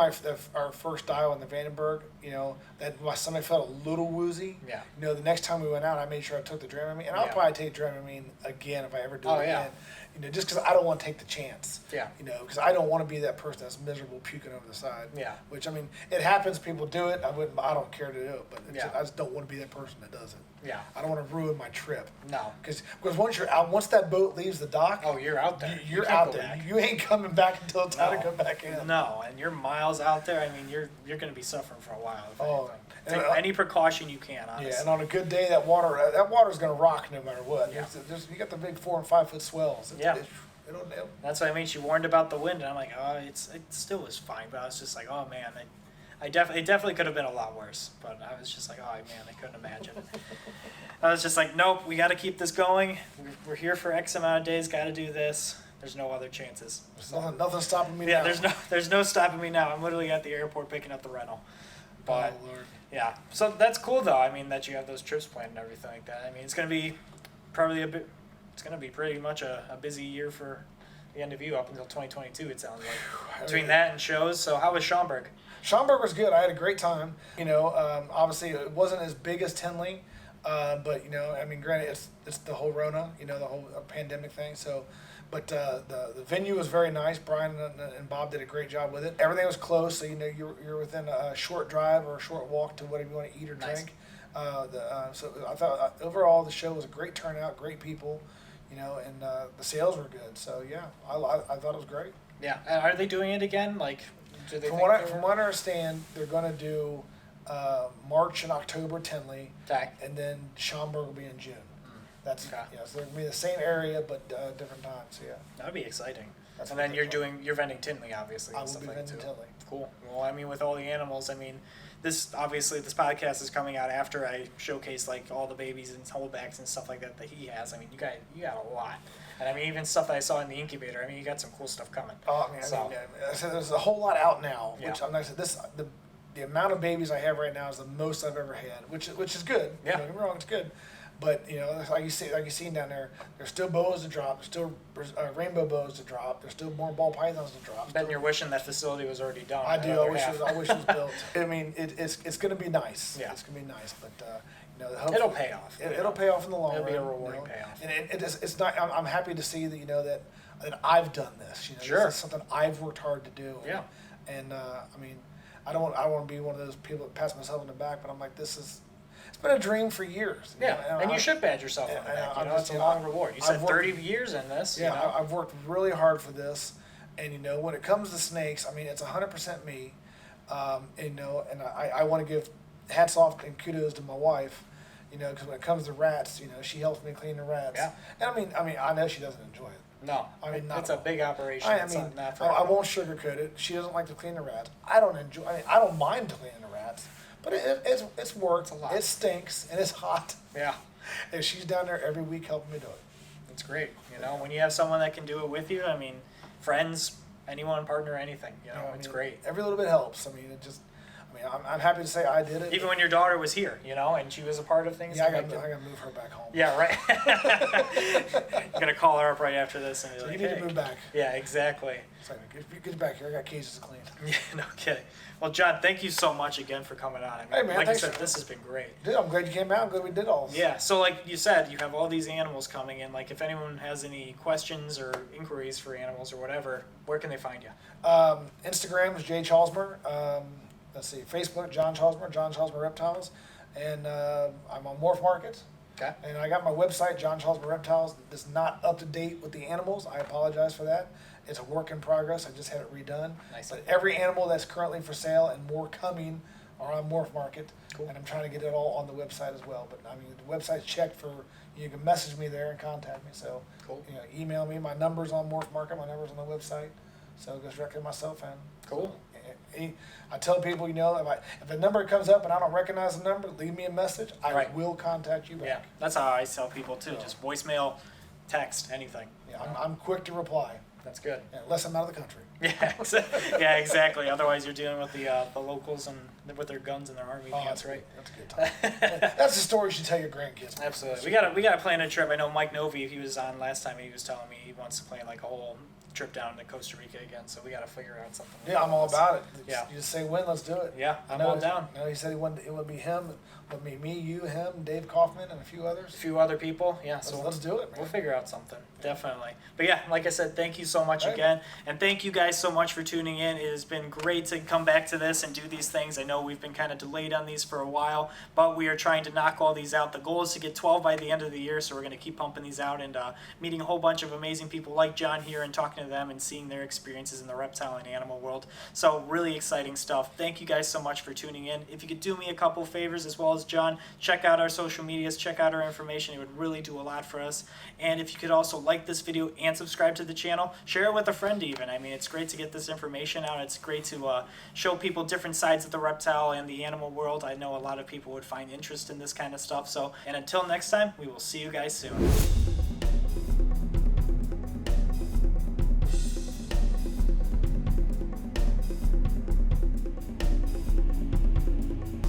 our first dive on the Vandenberg, you know, that my stomach felt a little woozy. Yeah. You know, the next time we went out, I made sure I took the Dramamine, and I'll Yeah. probably take Dramamine again if I ever do Oh, it yeah. again. You know, just because I don't want to take the chance. Yeah. You know, because I don't want to be that person that's miserable puking over the side. Yeah. Which, I mean, it happens. People do it. I don't care to do it, but Yeah. I just don't want to be that person that does it. Yeah. I don't want to ruin my trip. No. Because once you're out, once that boat leaves the dock, Oh, you're out there. you're can't out go there. back. You ain't coming back until it's time to No. come back in. No, and you're miles out there. I mean, you're going to be suffering for a while. If Oh, anything. and, Take any precaution you can, honestly. Yeah, and on a good day, that water's going to rock no matter what. Yeah. You got the big 4 and 5 foot swells. Yeah. It'll That's what I mean. She warned about the wind, and I'm like, oh, it still was fine, but I was just like, oh man, it definitely could have been a lot worse. But I was just like, oh man, I couldn't imagine. I was just like, nope, we got to keep this going. We're here for X amount of days. Got to do this. There's no other chances. There's nothing stopping me Yeah, now. there's no stopping me now. I'm literally at the airport picking up the rental. But Oh, Lord. yeah, so that's cool though. I mean, that you have those trips planned and everything like that. I mean, it's gonna be probably it's gonna be pretty much a busy year for the end of you up until 2022. It sounds like between that and shows. So how was Schaumburg? Schaumburg was good. I had a great time. You know, obviously it wasn't as big as Tinley, but you know, I mean, granted, it's the whole Rona, you know, the whole pandemic thing. So, but the venue was very nice. Brian and Bob did a great job with it. Everything was close, so you know you're within a short drive or a short walk to whatever you want to eat or drink. So I thought overall the show was a great turnout, great people, you know, and the sales were good. So yeah, I thought it was great. Yeah, and are they doing it again? Like, do they? From what I understand, they're going to do March and October Tinley, Okay. and then Schaumburg will be in June. That's Okay. yeah. So they're going to be the same area but different times. So yeah, That'd be exciting. That's And what then they're you're vending Tinley, obviously. I and will stuff be like vending that, too. Tinley. Cool. Well, I mean, with all the animals, I mean, this podcast is coming out after I showcase like all the babies and holdbacks and stuff like that he has. I mean, you got a lot, and I mean even stuff that I saw in the incubator. I mean, you got some cool stuff coming. Oh, I So- mean, I said there's a whole lot out now. Yeah. Which I'm like I said, the amount of babies I have right now is the most I've ever had, which is good. Yeah. Don't get me wrong, it's good. But you know, like you seen down there, there's still boas to drop. There's still rainbow boas to drop. There's still more ball pythons to drop. Ben, you're wishing that facility was already done. I do. Another I wish half. it was built. I mean, it's going to be nice. Yeah. It's going to be nice, but you know, hopefully- It'll pay off. It'll pay off in the long It'll run. be a rewarding you know? payoff. And it's not. I'm happy to see that you know that I've done this. You know, Sure. This is something I've worked hard to do. Yeah. And I mean, I don't want to be one of those people that pat myself on the back, but I'm like, it's been a dream for years. You Yeah, know? and you should badge yourself on the and back. You I'm know, just, it's a you know, long reward. You said I've worked- 30 years in this. Yeah, You know? I've worked really hard for this, and you know, when it comes to snakes, I mean, it's 100% me. And, you know, and I want to give hats off and kudos to my wife, you know, because when it comes to rats, you know, she helps me clean the rats. Yeah. And I mean, I know she doesn't enjoy it. No, I mean, not it's at a all. big operation. I It's mean, not for I everyone. won't sugarcoat it. She doesn't like to clean the rats. I don't mind cleaning the rats, but it's work. It's a lot. It stinks and it's hot. Yeah, And she's down there every week helping me do it. it's great. You know, when you have someone that can do it with you, I mean, friends, anyone, partner, anything. You know, You know, I it's mean, great. Every little bit helps. I mean, I'm happy to say I did it. Even when your daughter was here, you know, and she was a part of things. Yeah, I like got to move her back home. Yeah, right. You're gonna call her up right after this and be So like, you need hey. to move back. Yeah, exactly. It's like, get back here. I got cages to clean. Yeah, no kidding. Well, John, thank you so much again for coming on. I mean, Hey, man, like thanks I said, for- this has been great. Dude, I'm glad you came out. I'm glad we did all this. Yeah, so like you said, you have all these animals coming in. Like, if anyone has any questions or inquiries for animals or whatever, where can they find you? Instagram is Jay Chausmer. Let's see, Facebook, John Chausmer Reptiles. And I'm on Morph Market. Okay. And I got my website, John Chausmer Reptiles. It's not up to date with the animals. I apologize for that. It's a work in progress. I just had it redone. Nice. But every animal that's currently for sale and more coming are on Morph Market. Cool. And I'm trying to get it all on the website as well. But I mean, the website's checked for, you can message me there and contact me. So, Cool. Email me. My number's on Morph Market. My number's on the website. So it goes directly to myself. And Cool. I tell people, if a number comes up and I don't recognize the number, leave me a message. I Right. will contact you back. Yeah, that's how I tell people too. Just voicemail, text, anything. Yeah, I'm quick to reply. That's good. Unless I'm out of the country. Yeah, exactly. Otherwise, you're dealing with the locals and with their guns and their army pants, right? That's a good time. That's a story you should tell your grandkids. Absolutely. We gotta plan a trip. I know Mike Novy, he was on last time. He was telling me he wants to plan like a whole trip down to Costa Rica again. So we gotta figure out something. Yeah, I'm all about it. Yeah. You just say when, let's do it. Yeah, I'm all down. No, he said it would be him, would be me, you, him, Dave Kaufman, and a few others. A few other people. Yeah. So So let's do it, man. we'll figure out something. Definitely. But yeah, like I said, thank you so much Right. again. And thank you guys so much for tuning in. It has been great to come back to this and do these things. I know we've been kind of delayed on these for a while, but we are trying to knock all these out. The goal is to get 12 by the end of the year, so we're going to keep pumping these out and meeting a whole bunch of amazing people like John here and talking to them and seeing their experiences in the reptile and animal world. So really exciting stuff. Thank you guys so much for tuning in. If you could do me a couple favors as well as John, check out our social medias, check out our information. It would really do a lot for us. And if you could also like this video and subscribe to the channel, share it with a friend even. I mean, it's great to get this information out. It's great to show people different sides of the reptile and the animal world. I know a lot of people would find interest in this kind of stuff. So, and until next time, we will see you guys soon.